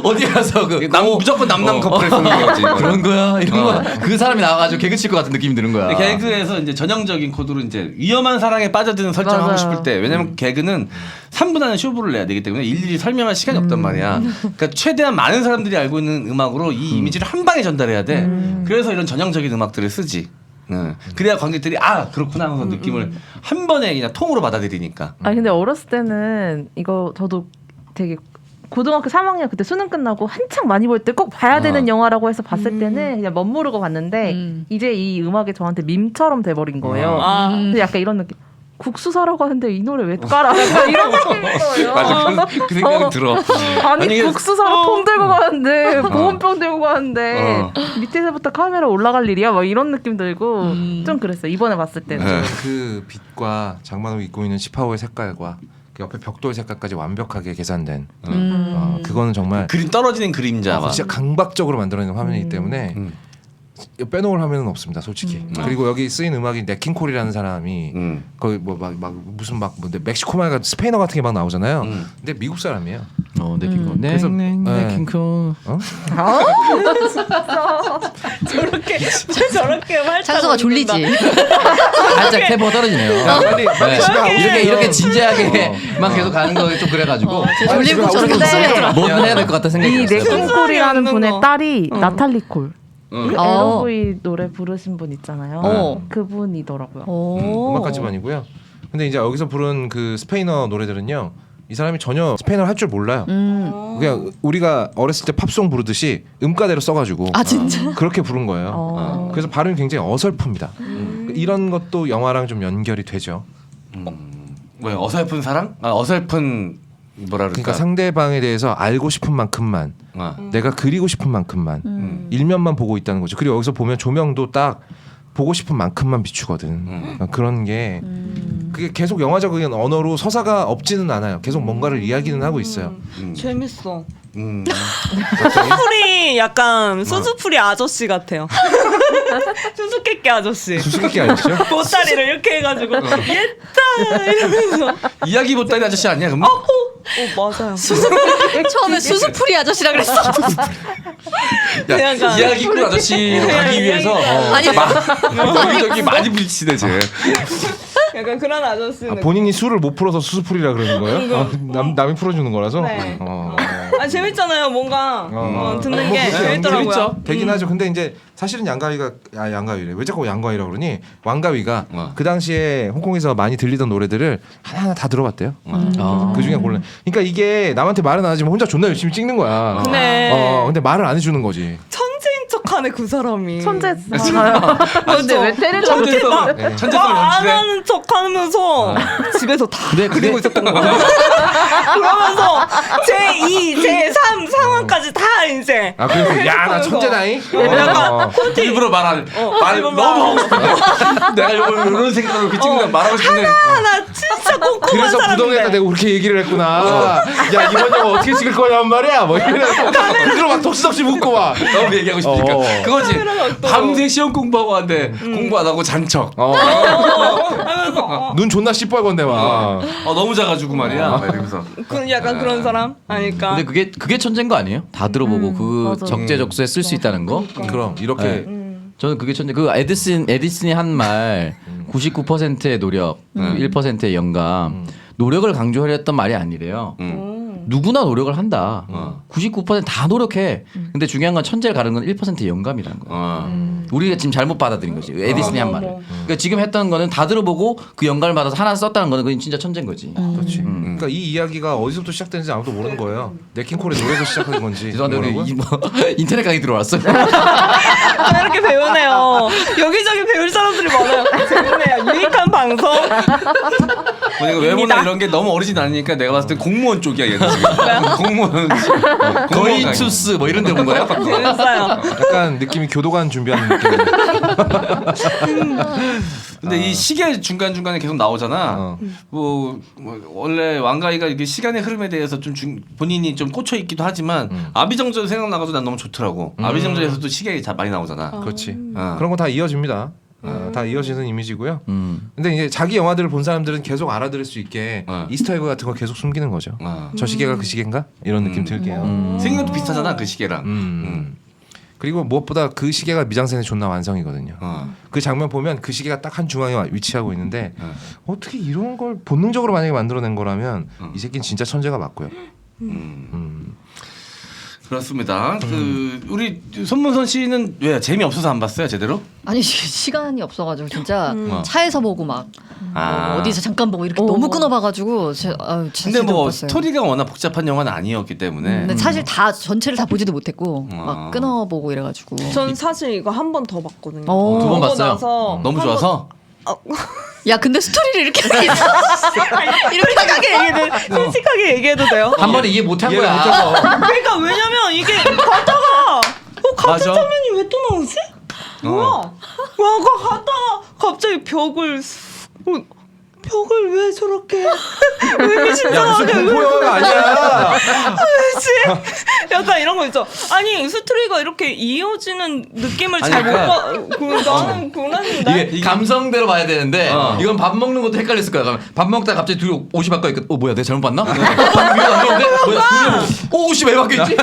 어디 가서 무조건 남남 커플에 쓰는 거지. 그런 거야 이런 거 그 사람이 나와가지고 개그 칠 것 같은 느낌이 드는 거야. 개그에서 이제 전형적인 코드로 이제 위험한 사랑에 빠져드는 설정을 하고 맞아요. 싶을 때 왜냐면 개그는 3분 안에 쇼부를 내야 되기 때문에 일일이 설명할 시간이 없단 말이야. 그러니까 최대한 많은 사람들이 알고 있는 음악으로 이 이미지를 한 방에 전달해야 돼. 그래서 이런 전형적인 음악들을 쓰지. 그래야 관객들이 그렇구나 하면서 느낌을 한 번에 그냥 통으로 받아들이니까. 근데 어렸을 때는 이거 저도 되게 고등학교 3학년 그때 수능 끝나고 한창 많이 볼 때 꼭 봐야 되는 영화라고 해서 봤을 때는 그냥 멋모르고 봤는데 이제 이 음악이 저한테 밈처럼 돼버린 거예요. 근데 약간 이런 느낌. 국수 사러 가는데 이 노래 왜 깔아? 약간 이런 느낌인 거예요. 맞아, 그 생각이 들어. 아니 국수 사러 통 들고 가는데 보온병 들고 가는데 밑에서부터 카메라 올라갈 일이야? 막 이런 느낌 들고 좀 그랬어요. 이번에 봤을 때는. 그 빛과 장만호 입고 있는 시파오의 색깔과 그 옆에 벽돌 색깔까지 완벽하게 계산된 그거는 정말 그림 떨어지는 그림자. 진짜 강박적으로 만들어낸 화면이기 때문에 빼놓을 화면은 없습니다, 솔직히. 그리고 여기 쓰인 음악이 네킹콜이라는 사람이 거기 막 무슨 막 멕시코말 스페인어 같은 게 막 나오잖아요. 근데 미국 사람이에요. 네킹콜. 그래서- 네킹콜. 저렇게 말 찬서가 졸리지. 살짝 템포가 떨어지네요. 빨리 네. 이렇게 진지하게만 계속 가는 거 좀 그래가지고 졸린 것처럼 근데 목소리가 들어. 뭐든 해야 될 것 같다 생각이 이 들었어요. 네킹콜이라는 거. 분의 딸이 나탈리 콜. 어. LOV 노래 부르신 분 있잖아요. 어. 그분이더라고요. 음악가 집안이고요. 근데 이제 여기서 부른 그 스페인어 노래들은요, 이 사람이 전혀 스페인어를 할 줄 몰라요. 그냥 우리가 어렸을 때 팝송 부르듯이 음가대로 써가지고 진짜? 그렇게 부른 거예요. 그래서 발음이 굉장히 어설픕니다. 이런 것도 영화랑 좀 연결이 되죠. 뭐야 어설픈 사랑? 어설픈 뭐라 그럴까? 그러니까 상대방에 대해서 알고 싶은 만큼만, 내가 그리고 싶은 만큼만 일면만 보고 있다는 거죠. 그리고 여기서 보면 조명도 딱 보고 싶은 만큼만 비추거든. 그런 게 그게 계속 영화적인 언어로 서사가 없지는 않아요. 계속 뭔가를 이야기는 하고 있어요. 재밌어. 수수풀이 약간 수수풀이 아저씨 같아요. 수수께끼 아저씨. 수수께끼 아니죠? 보따리를 이렇게 해가지고 옛다 이러면서. 이야기 못다니 아저씨 아니야 그럼? 맞아요. 처음에 수수풀이 아저씨라 그랬어. 야, 약간- 이야기꾼 아저씨로 가기 위해서 아니, 여기저기 많이 부딪히네 쟤. 약간 그런 아저씨 느낌. 본인이 술을 못 풀어서 수수풀이라 그러는 거예요? 남이 풀어주는 거라서? 네. 어. 아 재밌잖아요. 뭔가 듣는 뭐 게 그렇게 재밌더라고요. 재밌죠. 되긴 하죠. 근데 이제 사실은 양가위래. 왜 자꾸 양가위라 그러니? 왕가위가 그 당시에 홍콩에서 많이 들리던 노래들을 하나하나 다 들어봤대요. 그 중에 골라. 그러니까 이게 남한테 말은 안 하지만 혼자 존나 열심히 찍는 거야. 네. 근데 말을 안 해주는 거지. 천재인 척하네 그 사람이. 천재 맞아요. 근데 왜 때리려고 천재성 네. 천재성을 안 연출해. 하는 척하면서 집에서 다 근데 그리고 있었던 거야. 그러면서 제2, 제3 상황까지 다 이제 그래서 야나 천재다잉. 약간 일부러 말 일부러 너무 하고 싶은데 내가 이런 생각으로 그 친구랑 말하고 싶은데 나 진짜 꼼꼼한 그래서 사람인데. 부동에다 내가 그렇게 얘기를 했구나. 야 이번 영화 어떻게 찍을 거냔 말이야. 뭐 이러면서 그걸 막 덕지덕지 묻고 막. 너무 얘기하고 싶으니까 그거지. 또. 밤새 시험 공부하고 하는데 공부 안 하고 잔척. 눈 존나 시뻘건데 막. 너무 작아지고 말이야. 막 이러면서. 그 약간 그런 사람 아니까. 근데 그게 천재인 거 아니에요? 다 들어보고 그 맞아. 적재적소에 쓸 수 있다는 거. 그럼 이렇게 네. 저는 그게 천재. 그 에디슨이 한 말 99%의 노력, 1%의 영감. 노력을 강조하려 했던 말이 아니래요. 누구나 노력을 한다. 99%다 노력해. 근데 중요한 건 천재를 가르는 건 1%의 영감이라는 거야. 우리가 지금 잘못 받아들인 거지. 에디슨이 한 말을. 그러니까 지금 했던 거는 다 들어보고 그 영감을 받아서 하나 썼다는 거는 그건 진짜 천재인 거지. 그렇지. 그러니까 이 이야기가 어디서부터 시작되는지 아무도 모르는 거예요. 네킹콜의 노래에서 시작한 건지. 죄송한데 뭐라고요? 우리 인터넷 강의 들어왔어요. 이렇게 배우네요. 여기저기 배울 사람들이 많아요. 재밌네요. 유익한 방송. 그러니까 외모나 이런 게 너무 어리진 않으니까 내가 봤을 때 공무원 쪽이야 얘는 지금. 공무원. 거의 강의. 투스 뭐 이런 데 본 거야? 재밌어요. 약간 느낌이 교도관 준비하는 느낌. 근데 이 시계 중간 중간에 계속 나오잖아. 뭐 원래 왕가이가 이게 시간의 흐름에 대해서 좀 본인이 좀 꽂혀 있기도 하지만 아비정전 생각나가지고 난 너무 좋더라고. 아비정전에서도 시계 많이 나오잖아. 그렇지. 그런 거 다 이어집니다. 다 이어지는 이미지고요. 근데 이제 자기 영화들을 본 사람들은 계속 알아들을 수 있게 이스터에그 같은 거 계속 숨기는 거죠. 저 시계가 그 시계인가? 이런 느낌 들게요. 생긴 것도 비슷하잖아 그 시계랑. 그리고 무엇보다 그 시계가 미장센의 존나 완성이거든요. 그 장면 보면 그 시계가 딱 한 중앙에 위치하고 있는데 어떻게 이런 걸 본능적으로 만약에 만들어낸 거라면 이 새끼는 진짜 천재가 맞고요. 그렇습니다. 그 우리 손문선 씨는 왜 재미없어서 안 봤어요 제대로? 아니 시간이 없어가지고 진짜 차에서 보고 막 아. 어디서 잠깐 보고 이렇게 너무 끊어봐가지고 진짜 근데 뭐 봤어요. 스토리가 워낙 복잡한 영화는 아니었기 때문에. 근데 사실 다 전체를 다 보지도 못했고 막 끊어보고 이래가지고. 전 사실 이거 한 번 더 봤거든요. 어. 두 번 보고 봤어요? 나서 너무 좋아서. 야 근데 스토리를 이렇게 솔직하게 솔직하게 얘기해도 돼요? 한 번에 이해 못한 거야. 그러니까 왜냐면 이게 가다가 같은 맞아. 장면이 왜 또 나오지? 뭐야? 와, 그 가다가 갑자기 벽을 왜 저렇게 왜 미친듯하게 왜 공포영화가 아니야. 그렇지? 약간 이런 거 있죠. 아니 스토리가 이렇게 이어지는 느낌을 아니, 잘 못 그러니까- 봐. 나는 그랬는데. 이게 감성대로 봐야 되는데 이건 밥 먹는 것도 헷갈렸을 거야. 밥 먹다가 갑자기 둘이 옷이 바뀌니까 뭐야 내가 잘못 봤나? 방금 위로 안 좋은데? 뭐야? 옷이 왜 바뀌었지?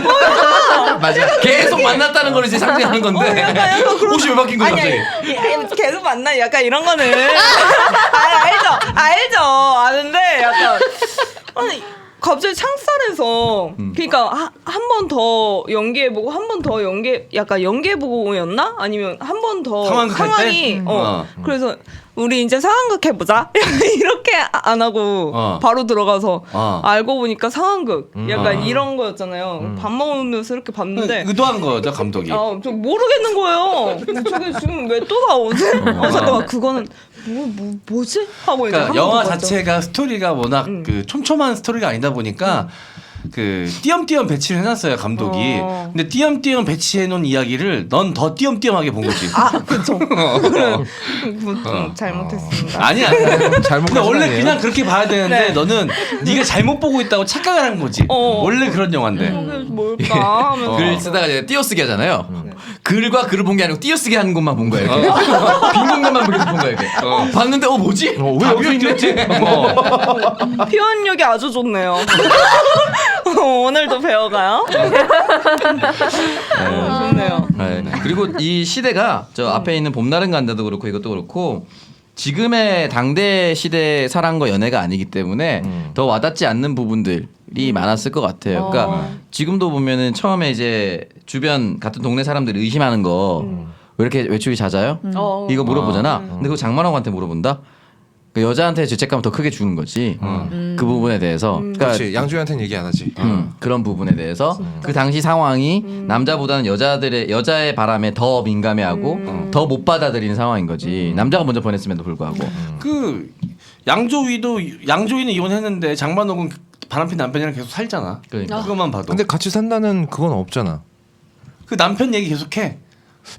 맞아. 계속 만났다는 걸 이제 상징하는 건데 약간 그런- 옷이 왜 바뀐 거야 갑자기? 아니, 계속 만나 약간 이런 거는 알죠 아는데 약간 아니 갑자기 창살에서 그러니까 한 번 더 연기해보고 한 번 더 약간 연기해보고였나 아니면 한 번 더 상황극 할 상황이 때? 그래서 우리 이제 상황극 해보자 이렇게 안 하고 바로 들어가서 알고 보니까 상황극 약간 이런 거였잖아요. 밥 먹으면서 이렇게 봤는데 의도한 거죠 감독이. 저 모르겠는 거예요. 저게 지금 왜 또 나오지? 잠깐만 그거는 뭐지? 하고 이제 그러니까 한번 영화 더 봤죠. 자체가 스토리가 워낙 그 촘촘한 스토리가 아니다 보니까 그 띄엄띄엄 배치를 해놨어요 감독이. 근데 띄엄띄엄 배치해놓은 이야기를 넌 더 띄엄띄엄하게 본 거지. 그쵸. 그래. 그거 좀 잘못했습니다. 아니야. 잘못 근데 원래 아니에요? 그냥 그렇게 봐야 되는데 네. 너는 네가 잘못 보고 있다고 착각을 한 거지. 원래 그런 영화인데. 그게 뭘까 하면서 글 쓰다가 이제 띄어쓰기 하잖아요. 글과 글을 본 게 아니고 띄어쓰기 하는 것만 본 거예요. 이렇게. 빈 공간만 계속 본 거예요. 이렇게. 봤는데 뭐지? 왜 여기 있지? 표현력이 아주 좋네요. 오늘도 배워가요. 좋네요. 네. 그리고 이 시대가 저 앞에 있는 봄날은 간다도 그렇고 이것도 그렇고 지금의 당대 시대 사랑과 연애가 아니기 때문에 더 와닿지 않는 부분들이 많았을 것 같아요. 그러니까 지금도 보면은 처음에 이제 주변 같은 동네 사람들이 의심하는 거 왜 이렇게 외출이 잦아요? 이거 물어보잖아. 근데 그거 장만옥한테 물어본다. 그 여자한테 죄책감을 더 크게 주는 거지. 그 부분에 대해서. 그러니까 그렇지. 양조위한테는 얘기 안 하지. 그런 부분에 대해서 그 당시 상황이 남자보다는 여자의 바람에 더 민감해하고 더 못 받아들이는 상황인 거지. 남자가 먼저 보냈음에도 불구하고. 그 양조위는 이혼했는데 장만옥은 바람핀 남편이랑 계속 살잖아. 그러니까. 그것만 봐도. 근데 같이 산다는 그건 없잖아. 그 남편 얘기 계속해.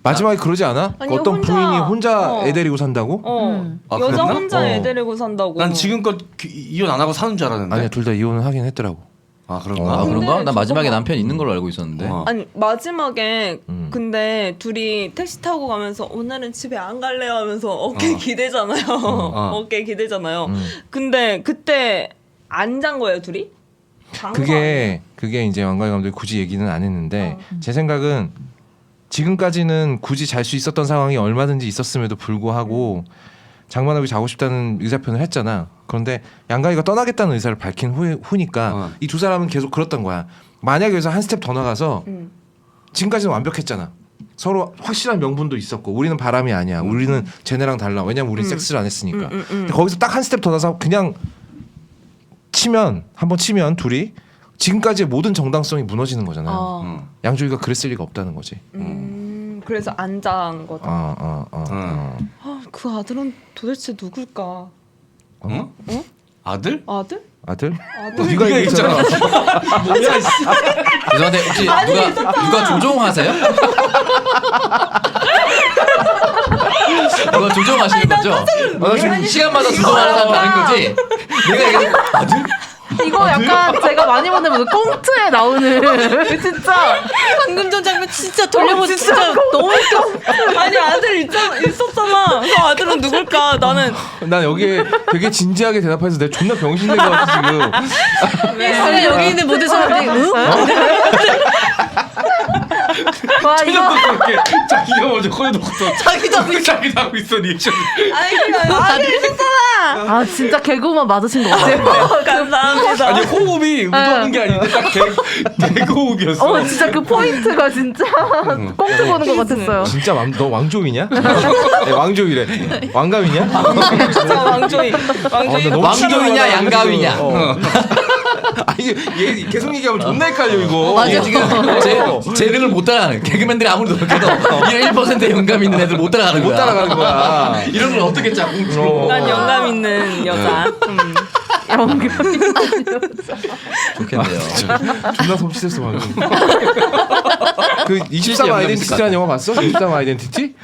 마지막에 그러지 않아? 아니, 어떤 혼자- 부인이 혼자 어. 애 데리고 산다고? 아, 여자 그랬나? 혼자 애 어. 데리고 산다고. 난 지금껏 이혼 안 하고 사는 줄 알았는데. 아니야, 둘 다 이혼을 하긴 했더라고. 아 그런가? 아 근데 그런가? 나 마지막에 잠깐만. 남편 있는 걸로 알고 있었는데. 어. 아니 마지막에 근데 둘이 택시 타고 가면서 오늘은 집에 안 갈래요 하면서 어깨 기대잖아요. 어깨 기대잖아요. 근데 그때 안 잔 거예요 둘이? 잔거 아니에요? 그게 이제 왕가희 감독이 굳이 얘기는 안 했는데 제 생각은 지금까지는 굳이 잘 수 있었던 상황이 얼마든지 있었음에도 불구하고 장만옥이 자고 싶다는 의사표현을 했잖아. 그런데 양가희가 떠나겠다는 의사를 밝힌 후니까 이 두 사람은 계속 그랬던 거야. 만약에 여기서 한 스텝 더 나가서 지금까지는 완벽했잖아. 서로 확실한 명분도 있었고 우리는 바람이 아니야. 우리는 쟤네랑 달라. 왜냐면 우리는 섹스를 안 했으니까. 근데 거기서 딱 한 스텝 더 나가서 그냥 한번 치면 둘이 지금까지의 모든 정당성이 무너지는 거잖아요. 양조위가 그랬을 리가 없다는 거지. 그래서 안 잔 거다. 그 아들은 도대체 누굴까? 응? 아들? 아들? 아들? 네가 얘기했잖아. 뭐야? 씨. 죄송한데 혹시 누가 조종하세요? 누가 조종하시는 거죠? 지금 시간마다 조종하는 사람 다른 거지? 내가 얘기한 아들? 이거 약간 제가 많이 보는 꽁트에 나오는 진짜 방금 전 장면 진짜 돌려보니 진짜 너무 아니 아들 있었잖아. 그 아들은 누굴까? 나는 난 여기에 되게 진지하게 대답해서 내가 존나 병신된 것 같아 지금. 사실 여기 있는 모든 사람들이 응? 와 이거 그렇게 자기가 먼저 코에 놓고 자기도 하고 있어 리액션. 아들 있었잖아. 아 진짜 개그우먼 맞으신 것 같아요. 감사합니다. 아니 호흡이 묻어오는 게 아닌데 딱 개그 호흡이었어. 진짜 그 포인트가 진짜 꽁트 보는 것 같았어요. 진짜 너 왕조위냐? 네, 왕조위래. 왕가위냐? 진짜 왕조이. 왕조이. 너무 왕조위냐 양가위냐. 아니 얘 계속 얘기하면 존나 헷갈려 이거. 맞아. 이게 지금 재능을 못 따라가는 개그맨들이 아무리 노력해도 이런 1%의 영감 있는 애들 못 따라가는 거야. 못 따라가는 거야. 이런 걸 어떻게 짝꿍 난 영감 있는 여자. 좋겠네요. 존나 섬찟했어 방금. 그 23 아이덴티티라는 영화 봤어? 23 아이덴티티?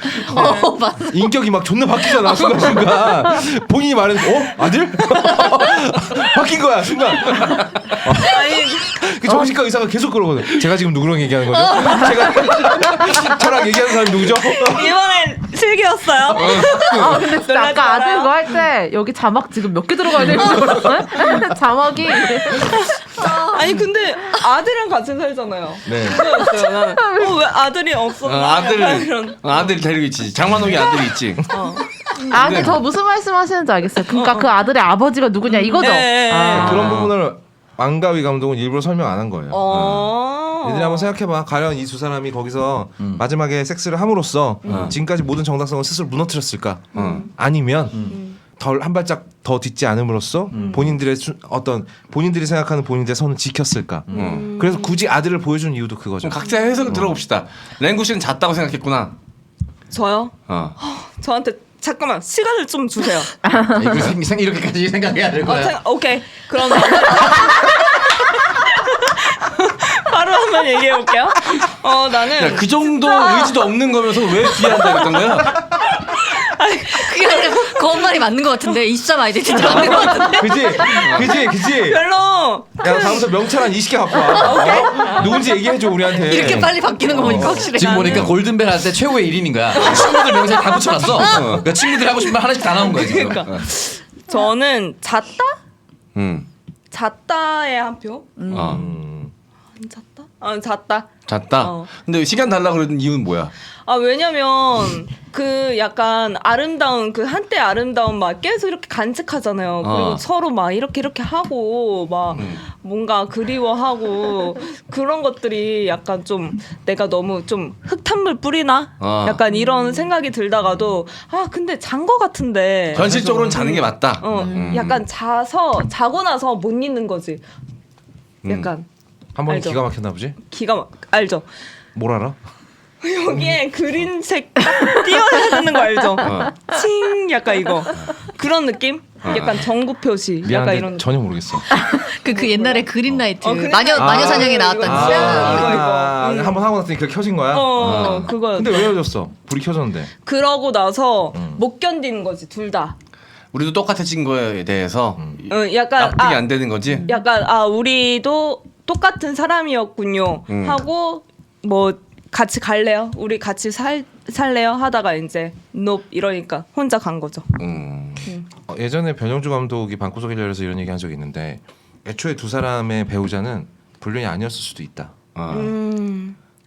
맞아. 인격이 막 존나 바뀌잖아 순간순간. 본인이 말하는 아들? 바뀐 거야 순간. 그 정신과 의사가 계속 그러거든. 제가 지금 누구랑 얘기하는 거죠? 제가 저랑 얘기하는 사람이 누구죠? 이번엔 실기였어요. 근데 진짜 아까 아들 그거 할 때 여기 자막 지금 몇 개 들어가야 되는 거야? 자막이 아니 근데 아들이랑 같이 살잖아요. 네. 그거였어요. 나는. 왜 아들이 없었나? 약간 이런. 아들 데리고 있지. 장만옥이 아들이 있지. 근데 저 무슨 말씀하시는지 알겠어요. 그러니까 그 아들의 아버지가 누구냐 이거죠. 네. 그런 부분을 왕가위 감독은 일부러 설명 안 한 거예요. 얘들이 한번 생각해봐. 과연 이 두 사람이 거기서 마지막에 섹스를 함으로써 지금까지 모든 정당성을 스스로 무너뜨렸을까? 아니면 한 발짝 더 딛지 않음으로써 본인들의 본인들이 생각하는 본인들의 선을 지켰을까? 그래서 굳이 아들을 보여준 이유도 그거죠. 좀 각자 해석을 들어봅시다. 랭구 씨는 잤다고 생각했구나. 저요? 저한테 잠깐만 시간을 좀 주세요. 이렇게까지 생각해야 될 거야. 오케이. 그럼 바로 한번 얘기해 볼게요. 나는 야, 그 정도 의지도 없는 거면서 왜 뒤에 한다 그랬던 거야? 그게 아니라 그것만이 맞는 것 같은데 23 아이덴티티 맞는 것 같은데. 그지? 별로 야, 다음부터 명찰 한 20개 갖고 와. 누군지 얘기해줘 우리한테. 이렇게 빨리 바뀌는 거 보니까 확실해. 지금 보니까 골든벨 할 때 최고의 1인인 거야. 친구들 명세 다 붙여놨어. 그러니까 친구들이 하고 싶은 말 하나씩 다 나온 거야 지금. 저는 잤다? 응. 잤다에 한 표? 어. 안 잤다? 잤다. 잤다. 근데 시간 달라고 그러던 이유는 뭐야? 왜냐면 그 약간 아름다운 그 한때 아름다운 막 계속 이렇게 간직하잖아요. 그리고 서로 막 이렇게 하고 막 뭔가 그리워하고 그런 것들이 약간 좀 내가 너무 좀 흙탕물 뿌리나? 약간 이런 생각이 들다가도 아 근데 잔 거 같은데 현실적으로는 자는 게 맞다. 약간 자고 나서 못 잊는 거지. 약간 한 번 알죠. 기가 막혔나 보지? 알죠. 뭘 알아? 여기에 그린색 딱 띄어야 되는 거 알죠? 칭 약간 이거 그런 느낌? 약간 정구 표시 약간 미안한데 이런 전혀 모르겠어. 그 옛날에 그린라이트 그린라이트. 마녀사냥에 이거 나왔던 이거. 한번 하고 났더니 그게 켜진 거야? 그거 근데 왜 헤어졌어? 불이 켜졌는데. 그러고 나서 못 견디는 거지 둘 다. 우리도 똑같아진 거에 대해서 약간 납득이 안 되는 거지. 약간 우리도 똑같은 사람이었군요 하고 뭐 같이 갈래요? 우리 같이 살래요? 하다가 이제 nope 이러니까 혼자 간 거죠. 예전에 변영주 감독이 방구석 일렬에서 이런 얘기 한 적이 있는데 애초에 두 사람의 배우자는 불륜이 아니었을 수도 있다.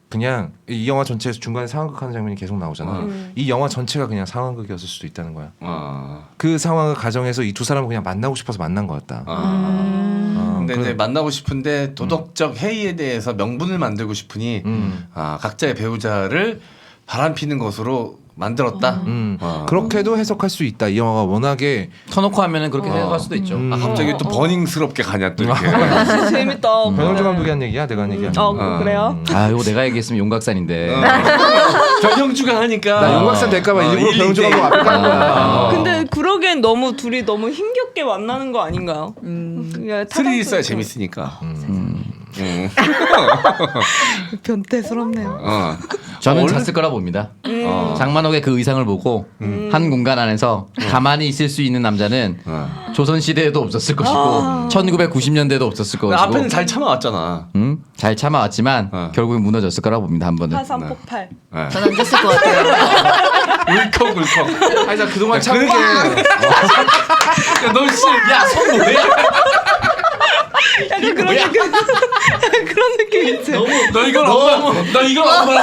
그냥 이 영화 전체에서 중간에 상황극하는 장면이 계속 나오잖아. 이 영화 전체가 그냥 상황극이었을 수도 있다는 거야. 그 상황을 가정해서 이 두 사람은 그냥 만나고 싶어서 만난 것 같다. 근데 이제 만나고 싶은데 도덕적 해이에 대해서 명분을 만들고 싶으니 각자의 배우자를 바람피는 것으로 만들었다. 그렇게도 해석할 수 있다. 이 영화가 워낙에 터놓고 하면은 그렇게 생각할 수도 있죠. 갑자기 또 버닝스럽게 가냐 또 이렇게. 진짜 재밌다. 변영주 감독이 한 얘기야, 내가 한 얘기야. 그래요? 아 이거 내가 얘기했으면 용각산인데. 변형주가 하니까 나 용각산 될까봐 일부러 변영주 감독 앞에 간 거야. 근데 그러기엔 둘이 너무 힘겹게 만나는 거 아닌가요? 그냥 스릴 있어야 타당스럽고. 재밌으니까. 변태스럽네요. 저는 잤을 거라 봅니다. 장만옥의 그 의상을 보고 한 공간 안에서 가만히 있을 수 있는 남자는 조선 시대에도 없었을 것이고 1990년대도 없었을 것이고. 앞에는 잘 참아왔잖아. 잘 참아왔지만 결국엔 무너졌을 거라 봅니다. 한 번은. 화산 폭발. 저는 안 됐을 것 같아요. 울컥울컥. 아니 나 그동안 참 그러게. 너씨야손 뭐야? 약간 그런 느낌 있지. 너 이걸 엄마랑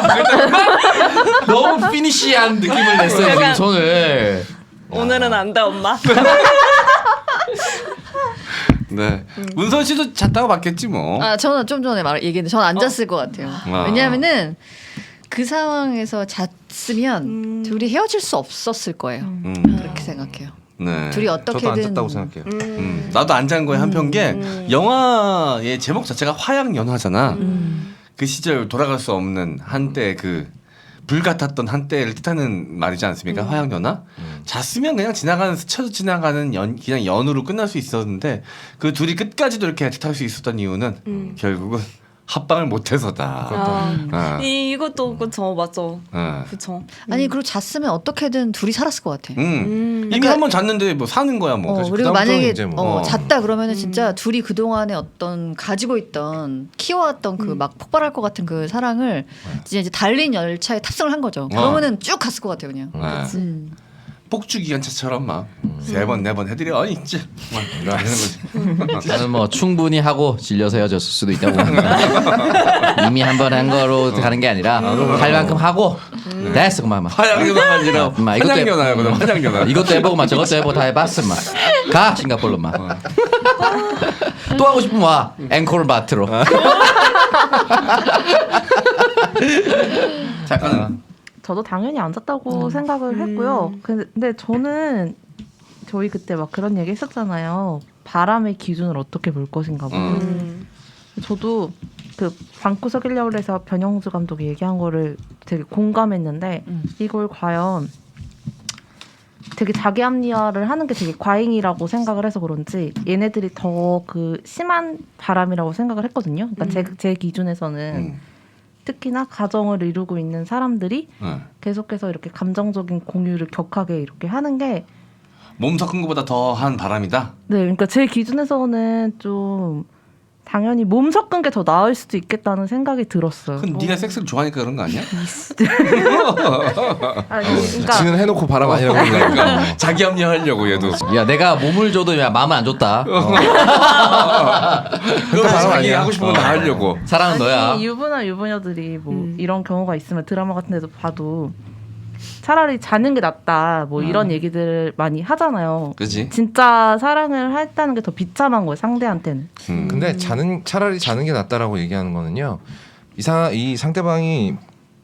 보겠다. 너무 피니시한 느낌을 냈어요. 지금 약간- 손을. 오늘은 안 돼 엄마. 네. 문선 씨도 잤다고 봤겠지 뭐. 저는 좀 전에 얘기했는데 저는 안 잤을 것 같아요. 왜냐하면은 그 상황에서 잤으면 둘이 헤어질 수 없었을 거예요. 그렇게 생각해요. 네. 둘이 저도 안 어떻게든 잤다고 생각해요. 나도 안 잔 거에 한편 게 영화의 제목 자체가 화양연화잖아. 그 시절 돌아갈 수 없는 한때 그 불같았던 한때를 뜻하는 말이지 않습니까? 화양연화. 잤으면 그냥 스쳐 지나가는 그냥 연으로 끝날 수 있었는데 그 둘이 끝까지도 이렇게 애틋할 수 있었던 이유는 결국은 합방을 못해서다. 이것도 그쵸 맞죠. 그쵸. 아니 그리고 잤으면 어떻게든 둘이 살았을 것 같아. 이미 한 번 잤는데 뭐 사는 거야 뭐. 그래서 그리고 그다음부터는 만약에 이제 뭐. 잤다 그러면은 진짜 둘이 그 동안에 어떤 가지고 있던 키워왔던 그 막 폭발할 것 같은 그 사랑을 이제 달린 열차에 탑승을 한 거죠. 그러면은 쭉 갔을 것 같아요 그냥. 폭주 기관차처럼 막 세 번 네 번 해드려 있지. 이러는 거지. 저는 뭐 충분히 하고 질려서 헤어졌을 수도 있다고 봅니다. 이미 한 번 한 거로 가는 게 아니라 할 만큼 하고 됐어 그만. 화양연화가 아니라 이것도 화양연화야 그럼 화양연화. 이것도 해보고 막 저것도 해보고 다 해봤어 막. 가 싱가포르로 막. 또 하고 싶으면 와 앵콜 마트로. 잠깐. 저도 당연히 안 잤다고 생각을 했고요. 근데 저는 저희 그때 막 그런 얘기 했었잖아요. 바람의 기준을 어떻게 볼 것인가 보고. 저도 그 방구석 일렬에서 변영주 감독이 얘기한 거를 되게 공감했는데 이걸 과연 되게 자기 합리화를 하는 게 되게 과잉이라고 생각을 해서 그런지 얘네들이 더 그 심한 바람이라고 생각을 했거든요. 그러니까 제 기준에서는 특히나 가정을 이루고 있는 사람들이 계속해서 이렇게 감정적인 공유를 격하게 이렇게 하는 게 몸 섞은 것보다 더한 바람이다. 네, 그러니까 제 기준에서는 좀 당연히 몸 섞은 게 더 나을 수도 있겠다는 생각이 들었어요. 그건 네가 섹스를 좋아하니까 그런 거 아니야? 아니, 그러니까 지는 해놓고 바람 아니라고 그러니까. 그러니까 자기 합리화하려고 얘도. 야 내가 몸을 줘도 야 마음은 안 줬다. 그거 바람 자기 아니야. 하고 싶은 건 다 하려고. 사랑은 너야. 유부나 유부녀들이 뭐 이런 경우가 있으면 드라마 같은 데도 봐도 차라리 자는 게 낫다 뭐 이런 얘기들 많이 하잖아요. 그지? 진짜 사랑을 했다는 게 더 비참한 거예요, 상대한테는. 근데 차라리 자는 게 낫다라고 얘기하는 거는요. 이 상대방이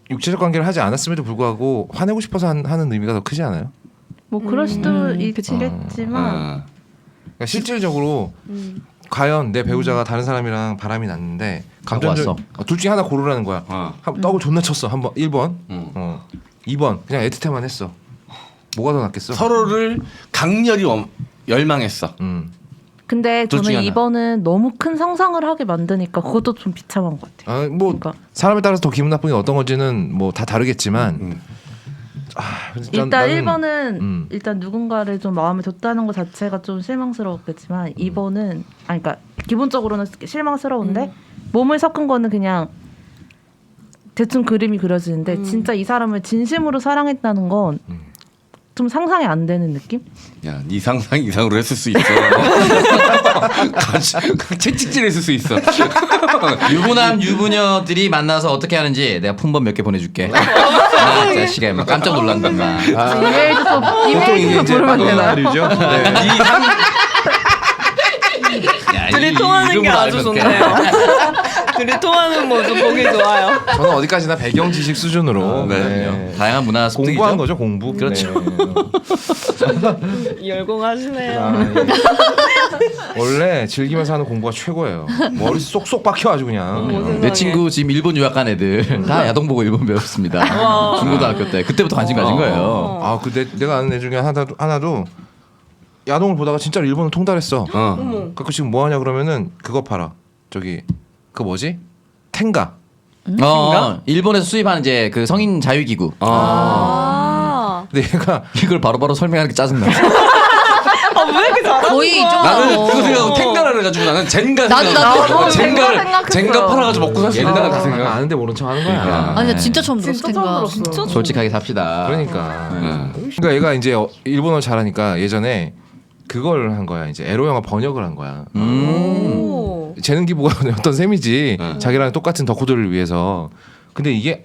육체적 관계를 하지 않았음에도 불구하고 화내고 싶어서 하는 의미가 더 크지 않아요? 뭐 그럴 수도 있겠지만 그러니까 실질적으로 과연 내 배우자가 다른 사람이랑 바람이 났는데 감정적 둘 중에 하나 고르라는 거야. 떡을 존나 쳤어. 한번 1번, 2번 그냥 애틋해만 했어. 뭐가 더 낫겠어? 서로를 강렬히 열망했어. 근데 둘 중에 저는 하나. 2번은 너무 큰 상상을 하게 만드니까 그것도 좀 비참한 것 같아요. 뭐 그러니까. 사람에 따라서 더 기분 나쁜 게 어떤 건지는 뭐 다 다르겠지만 일단 나는- 1번은 일단 누군가를 좀 마음에 뒀다는 것 자체가 좀 실망스러웠겠지만 2번은 그러니까 기본적으로는 실망스러운데 몸을 섞은 거는 그냥 대충 그림이 그려지는데 진짜 이 사람을 진심으로 사랑했다는 건 좀 상상이 안 되는 느낌? 야, 네 상상 이상으로 했을 수 있어. 같이 채찍질했을 수 있어. 유부남 유부녀들이 만나서 어떻게 하는지 내가 폰범 몇 개 보내줄게. 아, 자식아, 뭐 깜짝 놀란단 말. 이메일 주소 이제 부르면 되나요? 말이죠. 네. 둘이 통하는 게 아주 좋네요. 둘이 통하는 모습 보기 좋아요. 저는 어디까지나 배경 지식 수준으로 네. 다양한 문화 습득이죠. 공부한 거죠, 공부. 그렇죠. 열공하시네요. 원래 즐기면서 하는 공부가 최고예요. 머리 쏙쏙 박혀 아주 그냥. 내 친구 지금 일본 유학 간 애들 다 야동보고 일본 배웠습니다. 중고등학교 때 그때부터 관심 가진 거예요. 아, 내가 아는 애 중에 하나도 야동을 보다가 진짜로 일본을 통달했어. 그래서 지금 뭐 하냐 그러면은 그거 팔아. 저기 그 뭐지? 텐가. 일본에서 수입하는 이제 그 성인 자유기구. 근데 얘가 이걸 바로바로 설명하는 게 짜증나. 왜 이렇게 잘하는 거의 거야? 좀 나는 그거 생각하고 텐가를 해가지고 나는 젠가 나도 생각하고 생각했어요. 젠가 팔아가지고 먹고 살 수 있다는 그 생각. 아는데 모른 척 하는 거야. 아니 진짜 처음 들었어. 진짜 처음 생각. 들었어. 솔직하게 삽시다. 그러니까. 그러니까 얘가 이제 일본어를 잘하니까 예전에 그걸 한 거야. 이제 에로 영화 번역을 한 거야. 오. 재능 기부가 어떤 셈이지. 자기랑 똑같은 덕후들을 위해서. 근데 이게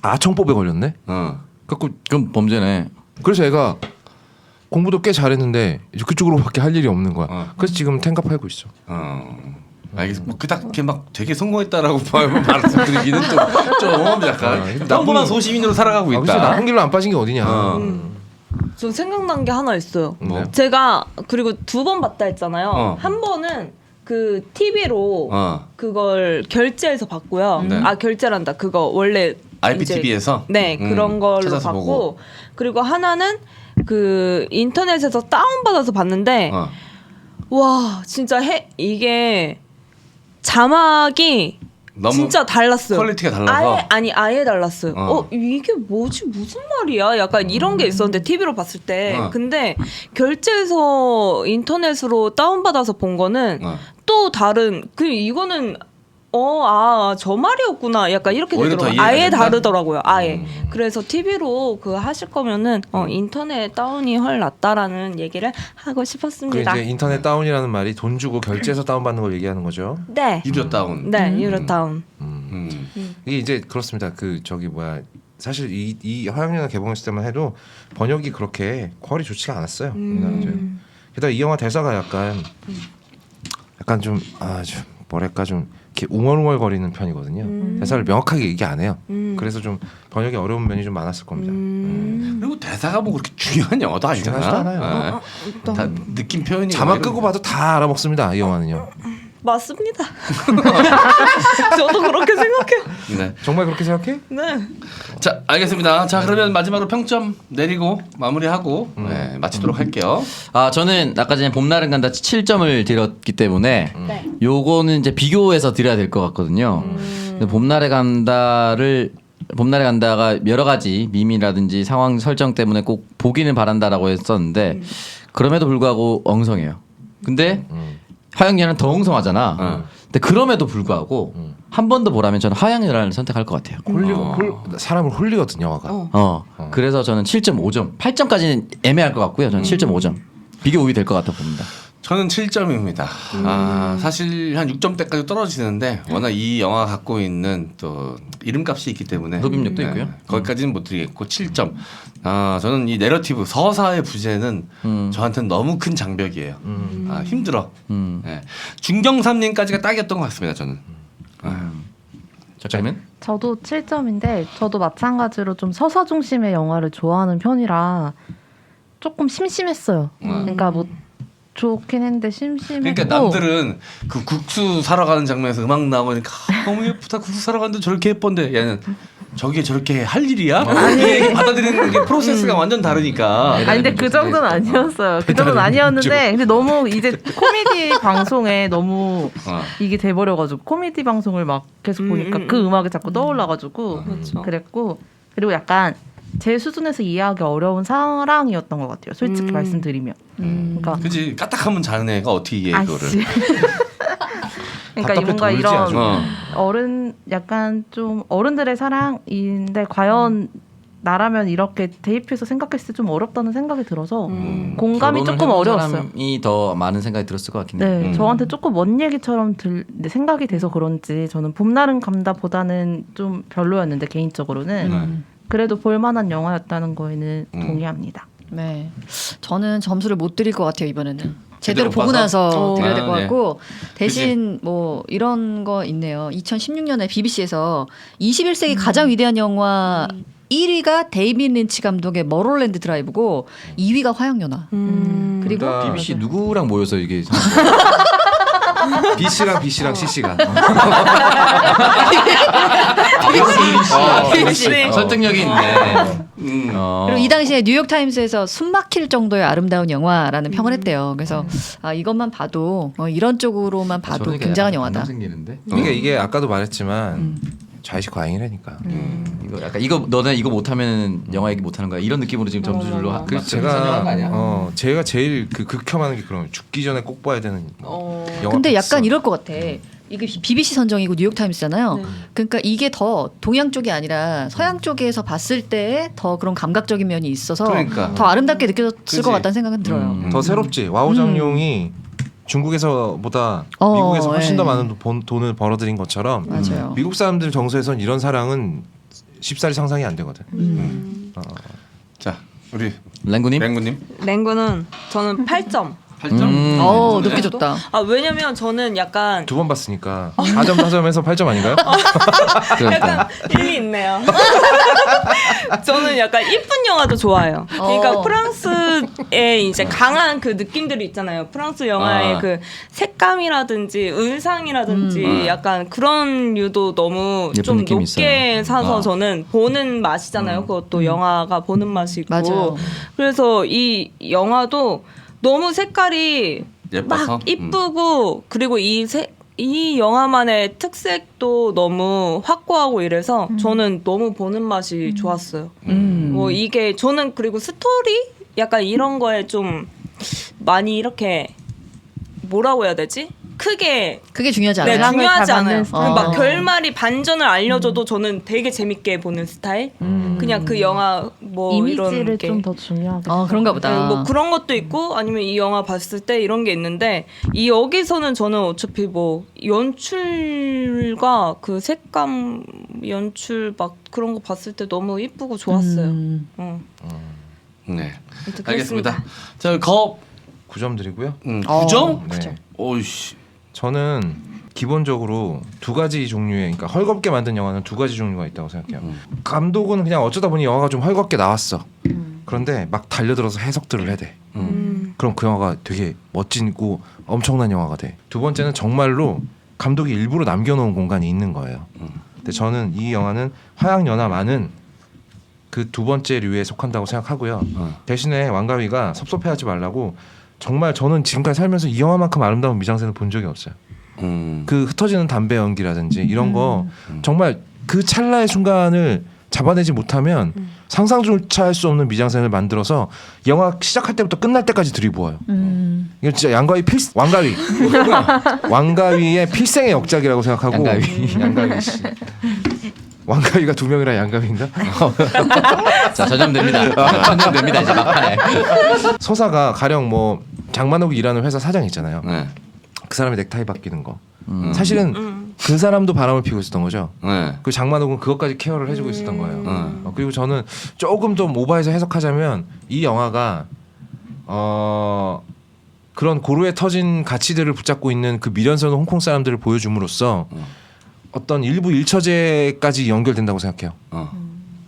아청법에 걸렸네. 그래갖고 그럼 범죄네. 그래서 얘가 공부도 꽤 잘했는데 이제 그쪽으로밖에 할 일이 없는 거야. 그래서 지금 텐가 팔고 있어. 알겠어. 뭐 그닥 이렇게 막 되게 성공했다라고 말씀드리기는 좀 약간 평범한 소시민으로 살아가고 아, 있다. 그래서 나쁜 길로 안 빠진 게 어디냐. 전 생각난 게 하나 있어요. 뭐? 제가 그리고 2번 봤다 했잖아요. 어. 한 번은 그 TV로 그걸 결제해서 봤고요. 네. 아 결제란다. 그거 원래 IPTV에서 네 그런 걸로 찾아서 봤고 보고. 그리고 하나는 그 인터넷에서 다운 받아서 봤는데 와 진짜 이게 자막이 너무 진짜 달랐어요. 퀄리티가 달라서? 아예 달랐어요. 어. 이게 뭐지 무슨 말이야? 약간 이런 게 있었는데 TV로 봤을 때 근데 결제해서 인터넷으로 다운 받아서 본 거는 또 다른 이거는 저 말이었구나. 약간 이렇게 오히려 더 되더라고요. 이해가 아예 된다? 다르더라고요. 아예. 그래서 TV로 그 하실 거면은 인터넷 다운이 훨 낫다라는 얘기를 하고 그 싶었습니다. 이제 인터넷 다운이라는 말이 돈 주고 결제해서 다운 받는 걸 얘기하는 거죠. 네. 유료 다운. 네, 유료 다운. 이게 이제 그렇습니다. 그 저기 뭐야 사실 이 화양연화 개봉했을 때만 해도 번역이 그렇게 퀄이 좋지가 않았어요. 우리나라죠. 게다가 이 영화 대사가 약간 좀 뭐랄까 좀 이렇게 웅얼웅얼거리는 편이거든요. 대사를 명확하게 얘기 안 해요. 그래서 좀 번역이 어려운 면이 좀 많았을 겁니다. 그리고 대사가 뭐 그렇게 중요한 영화도 아니잖아. 중요하지도 않아요. 다 느낌 표현이 자막 끄고 봐도 다 알아먹습니다. 이 영화는요. 맞습니다. 저도 그렇게 생각해요. 네. 정말 그렇게 생각해? 네. 자, 알겠습니다. 자, 그러면 마지막으로 평점 내리고 마무리하고 마치도록 할게요. 저는 아까 전에 봄날은 간다 7점을 드렸기 때문에 네. 요거는 이제 비교해서 드려야 될 것 같거든요. 근데 봄날에 간다가 여러 가지 밈이라든지 상황 설정 때문에 꼭 보기는 바란다라고 했었는데 그럼에도 불구하고 엉성해요. 근데 화양연화는 더 엉성하잖아. 근데 그럼에도 불구하고 한 번 더 보라면 저는 화양연화를 선택할 것 같아요. 사람을 홀리거든 영화가. 그래서 저는 7.5점, 8점까지는 애매할 것 같고요. 저는 7.5점. 비교 우위 될 것 같아 봅니다. 저는 7점입니다. 사실 한 6점대까지 떨어지는데 워낙 이 영화가 갖고 있는 또 이름값이 있기 때문에 흡입력도 있고요. 거기까지는 못 드리겠고 7점. 저는 이 내러티브 서사의 부재는 저한테는 너무 큰 장벽이에요. 힘들어. 네. 중경삼님까지가 딱이었던 것 같습니다. 저는. 작가님은? 저도 7점인데 저도 마찬가지로 좀 서사 중심의 영화를 좋아하는 편이라 조금 심심했어요. 그러니까 뭐 좋긴 했는데 심심했고. 그러니까 남들은 그 국수 사러 가는 장면에서 음악 나오니까 너무 예쁘다 국수 사러 가는데 저렇게 예쁜데 얘는 저게 저렇게 할 일이야? 이렇게 받아들이는 게 프로세스가 완전 다르니까. 아니 근데 그 정도는 아니었어요. 그 정도는 아니었는데 근데 너무 이제 코미디 방송에 너무 이게 돼버려가지고 코미디 방송을 막 계속 보니까 그 음악이 자꾸 떠올라가지고 그랬고 그리고 약간 제 수준에서 이해하기 어려운 사랑이었던 것 같아요. 솔직히 말씀드리면. 그러니까 그지 까딱하면 자는 애가 어떻게 이해해 그거를. 그러니까 뭔가 이런 어른 약간 좀 어른들의 사랑인데 과연 나라면 이렇게 대입해서 생각했을 때 좀 어렵다는 생각이 들어서 공감이 조금 어려웠어요. 사람이 더 많은 생각이 들었을 것 같긴 해요. 네, 저한테 조금 먼 얘기처럼 생각이 돼서 그런지 저는 봄날은 감다보다는 좀 별로였는데 개인적으로는 그래도 볼만한 영화였다는 거에는 동의합니다. 네, 저는 점수를 못 드릴 것 같아요 이번에는. 제대로 제대로 보고 봐서? 나서 드려야 될 것 네. 같고 대신 뭐 이런 거 있네요. 2016년에 BBC에서 21세기 가장 위대한 영화 1위가 데이빗 린치 감독의 머롤랜드 드라이브고 2위가 화양연화. 그리고 그러니까 BBC 누구랑 모여서 이게 B씨랑 C씨가 설득력이 있네. 그리고 이 당시에 뉴욕 타임스에서 숨막힐 정도의 아름다운 영화라는 평을 했대요. 그래서 이것만 봐도 이런 쪽으로만 봐도 굉장한 영화다. 생기는데. 그러니까 이게 아까도 말했지만 좌의식 과잉이라니까. 이거 약간 이거 너네 이거 못하면 영화 얘기 못하는 거야 이런 느낌으로 지금 점수줄로 그 제가 제일 그 극혐하는 게 그런 죽기 전에 꼭 봐야 되는 영화. 근데 봤어. 약간 이럴 것 같아. 이게 BBC 선정이고 뉴욕 타임스잖아요. 그러니까 이게 더 동양 쪽이 아니라 서양 쪽에서 봤을 때 더 그런 감각적인 면이 있어서 그러니까. 더 아름답게 느껴졌을 그치? 것 같다는 생각은 들어요. 더 새롭지. 와우장룡이 중국에서보다 미국에서 훨씬 더 많은 돈을 벌어들인 것처럼 맞아요. 미국 사람들 정서에선 이런 사랑은 쉽사리 상상이 안 되거든. 자 우리 랭구님. 랭구는 저는 8점. 8점. 높게 줬다. 왜냐면 저는 약간 두 번 봤으니까 4점 4점에서 8점 아닌가요? 약간 일리 있네요. 저는 약간 이쁜 영화도 좋아해요. 그러니까 프랑스의 이제 강한 그 느낌들이 있잖아요. 프랑스 영화의 그 색감이라든지 의상이라든지 약간 그런 류도 너무 예쁜 좀 느낌이 높게 있어요. 사서 저는 보는 맛이잖아요. 그것도 영화가 보는 맛이 있고. 맞아요. 그래서 이 영화도 너무 색깔이 예뻐서? 막 이쁘고 그리고 이 영화만의 특색도 너무 확고하고 이래서 저는 너무 보는 맛이 좋았어요. 뭐 이게 저는 그리고 스토리 약간 이런 거에 좀 많이 이렇게 뭐라고 해야 되지? 그게 중요하지 네, 않아요. 중요하지 잘 받는 않아요. 스타일. 막 결말이 반전을 알려줘도 저는 되게 재밌게 보는 스타일. 그냥 그 영화 뭐 이런 이미지를 게 좀 더 중요하게. 그런가 보다. 네, 뭐 그런 것도 있고 아니면 이 영화 봤을 때 이런 게 있는데 이 여기서는 저는 어차피 뭐 연출과 그 색감 연출 막 그런 거 봤을 때 너무 이쁘고 좋았어요. 네. 아무튼 알겠습니다. 자 거 9점 드리고요. 9점? 네. 오이씨. 저는 기본적으로 두 가지 종류의 그러니까 헐겁게 만든 영화는 두 가지 종류가 있다고 생각해요. 감독은 그냥 어쩌다 보니 영화가 좀 헐겁게 나왔어. 그런데 막 달려들어서 해석들을 해대. 그럼 그 영화가 되게 멋지고 엄청난 영화가 돼. 두 번째는 정말로 감독이 일부러 남겨놓은 공간이 있는 거예요. 근데 저는 이 영화는 화양연화만은 그 두 번째 류에 속한다고 생각하고요. 대신에 왕가위가 섭섭해하지 말라고 정말 저는 지금까지 살면서 이 영화만큼 아름다운 미장센을 본 적이 없어요. 그 흩어지는 담배 연기라든지 이런 거 정말 그 찰나의 순간을 잡아내지 못하면 상상조차 할 수 없는 미장센을 만들어서 영화 시작할 때부터 끝날 때까지 들이부어요. 이거 진짜 왕가위의 필생의 역작이라고 생각하고 양가위 씨. 왕가위가 두 명이라 양가위인가? 자 전염됩니다. 전염됩니다 이제 막판에. 서사가 가령 뭐 장만옥이 일하는 회사 사장 있잖아요. 네. 그 사람이 넥타이 바뀌는 거. 사실은 그 사람도 바람을 피우고 있었던 거죠. 네. 그 장만옥은 그것까지 케어를 해주고 있었던 거예요. 그리고 저는 조금 더 오버해서 해석하자면 이 영화가 그런 고루에 터진 가치들을 붙잡고 있는 그 미련스러운 홍콩 사람들을 보여줌으로써 어떤 일부 일처제까지 연결된다고 생각해요.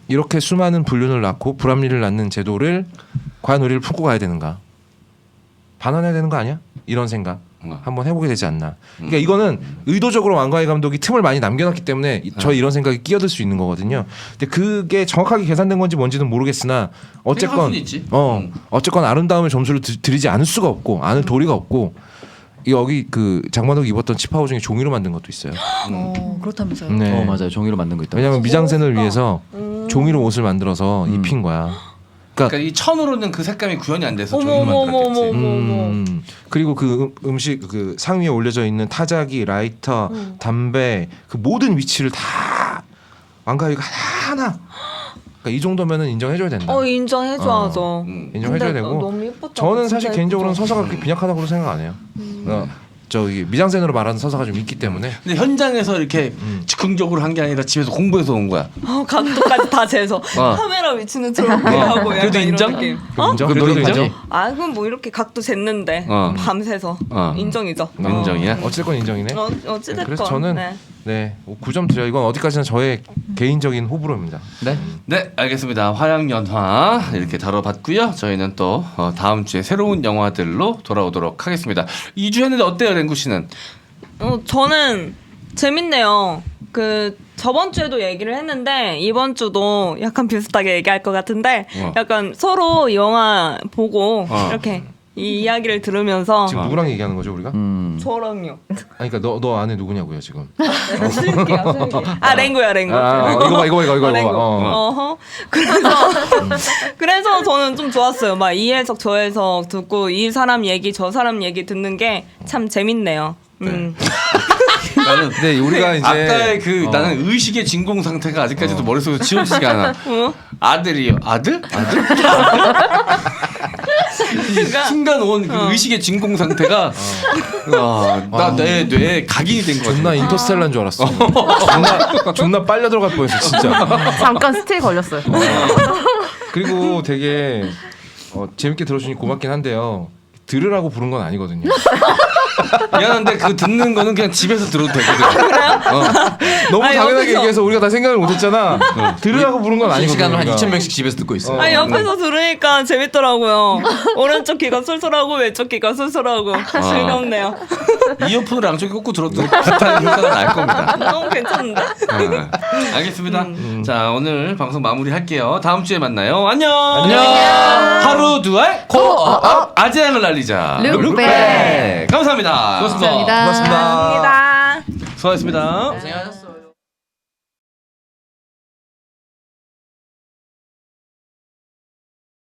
이렇게 수많은 불륜을 낳고 불합리를 낳는 제도를 과연 우리를 품고 가야 되는가? 반환해야 되는 거 아니야? 이런 생각 한번 해보게 되지 않나. 그러니까 이거는 의도적으로 왕가희 감독이 틈을 많이 남겨놨기 때문에 저희 이런 생각이 끼어들 수 있는 거거든요. 근데 그게 정확하게 계산된 건지 뭔지는 모르겠으나 어쨌건 생각할 수는 있지. 어쨌건 아름다움의 점수를 드리지 않을 수가 없고 않을 도리가 없고 여기 그 장만옥이 입었던 치파오 중에 종이로 만든 것도 있어요. 그렇다면서요. 네. 맞아요. 종이로 만든 거 있다. 왜냐하면 미장센을 위해서 종이로 옷을 만들어서 입힌 거야. 그러니까 이 천으로는 그 색감이 구현이 안 돼서 어머, 종이로 어머, 만들었겠지. 어머. 그리고 그 음식 그 상 위에 올려져 있는 타자기, 라이터, 담배 그 모든 위치를 다 왕가위가 하나. 그러니까 이 정도면은 인정해줘야 된다. 인정해줘야죠. 인정해줘야 근데 되고. 너무 예뻤다. 저는 사실 진짜 개인적으로는 예쁘죠. 서사가 그렇게 빈약하다고 생각 안 해요. 저기 미장센으로 말하는 서사가 좀 있기 때문에. 근데 현장에서 이렇게 즉흥적으로 한 게 아니라 집에서 공부해서 온 거야. 각도까지 다 재서 카메라 위치는 저렇게 하고 약간 그래도 이런 인정? 느낌. 인정? 그래도 그래도 인정? 인정? 그럼 뭐 이렇게 각도 쟀는데 밤새서 인정이죠. 인정이야? 어쨌건 인정이네. 어찌됐건. 그래서 저는 네. 9점 드려요. 이건 어디까지나 저의 개인적인 호불호입니다. 네. 네, 알겠습니다. 화양연화 이렇게 다뤄봤고요. 저희는 또 다음 주에 새로운 영화들로 돌아오도록 하겠습니다. 2주 했는데 어때요, 랭구 씨는? 저는 재밌네요. 그 저번 주에도 얘기를 했는데 이번 주도 약간 비슷하게 얘기할 것 같은데 약간 서로 영화 보고 이렇게 이 이야기를 들으면서 지금 누구랑 얘기하는 거죠 우리가? 저랑요. 아니 그러니까 너 안에 누구냐고요 지금? 슬기야. 랭구야 랭구. 이거 랭구. 봐. 그래서 저는 좀 좋았어요. 막 이 해석 저 해석 듣고 이 사람 얘기 저 사람 얘기 듣는 게 참 재밌네요. 나는 근데 우리가 이제 아까의 그 나는 의식의 진공 상태가 아직까지도 머릿속에서 지워지지가 않아. 아들이요. 아들? 순간 온 그 의식의 진공 상태가 나 내 뇌에 각인이 된 거야. 존나 인터스텔라인 줄 알았어. 존나 빨려 들어갈 뻔했어 진짜. 잠깐 스틸 걸렸어요. 그리고 되게 재밌게 들어주니 고맙긴 한데요. 들으라고 부른 건 아니거든요. 미안한데 그 듣는 거는 그냥 집에서 들어도 되거든. 너무 당연하게 옆에서. 얘기해서 우리가 다 생각을 못했잖아. 들으라고 부른 건 아니거든요. 시간을 한 우리가. 2,000명씩 집에서 듣고 있어. 옆에서 들으니까 재밌더라고요. 오른쪽 귀가 쏠쏠하고 왼쪽 귀가 쏠쏠하고 즐겁네요. 이어폰을 양쪽에 꽂고 들어도 비슷한 효과가 날 겁니다. 너무 괜찮은데? 알겠습니다. 자, 오늘 방송 마무리할게요. 다음 주에 만나요. 안녕. 하루 두알 코어업 아재양을 날리자. 룩백. 감사합니다. 감사합니다. 고맙습니다. 감사합니다. 수고하셨습니다. 고생하셨습니다.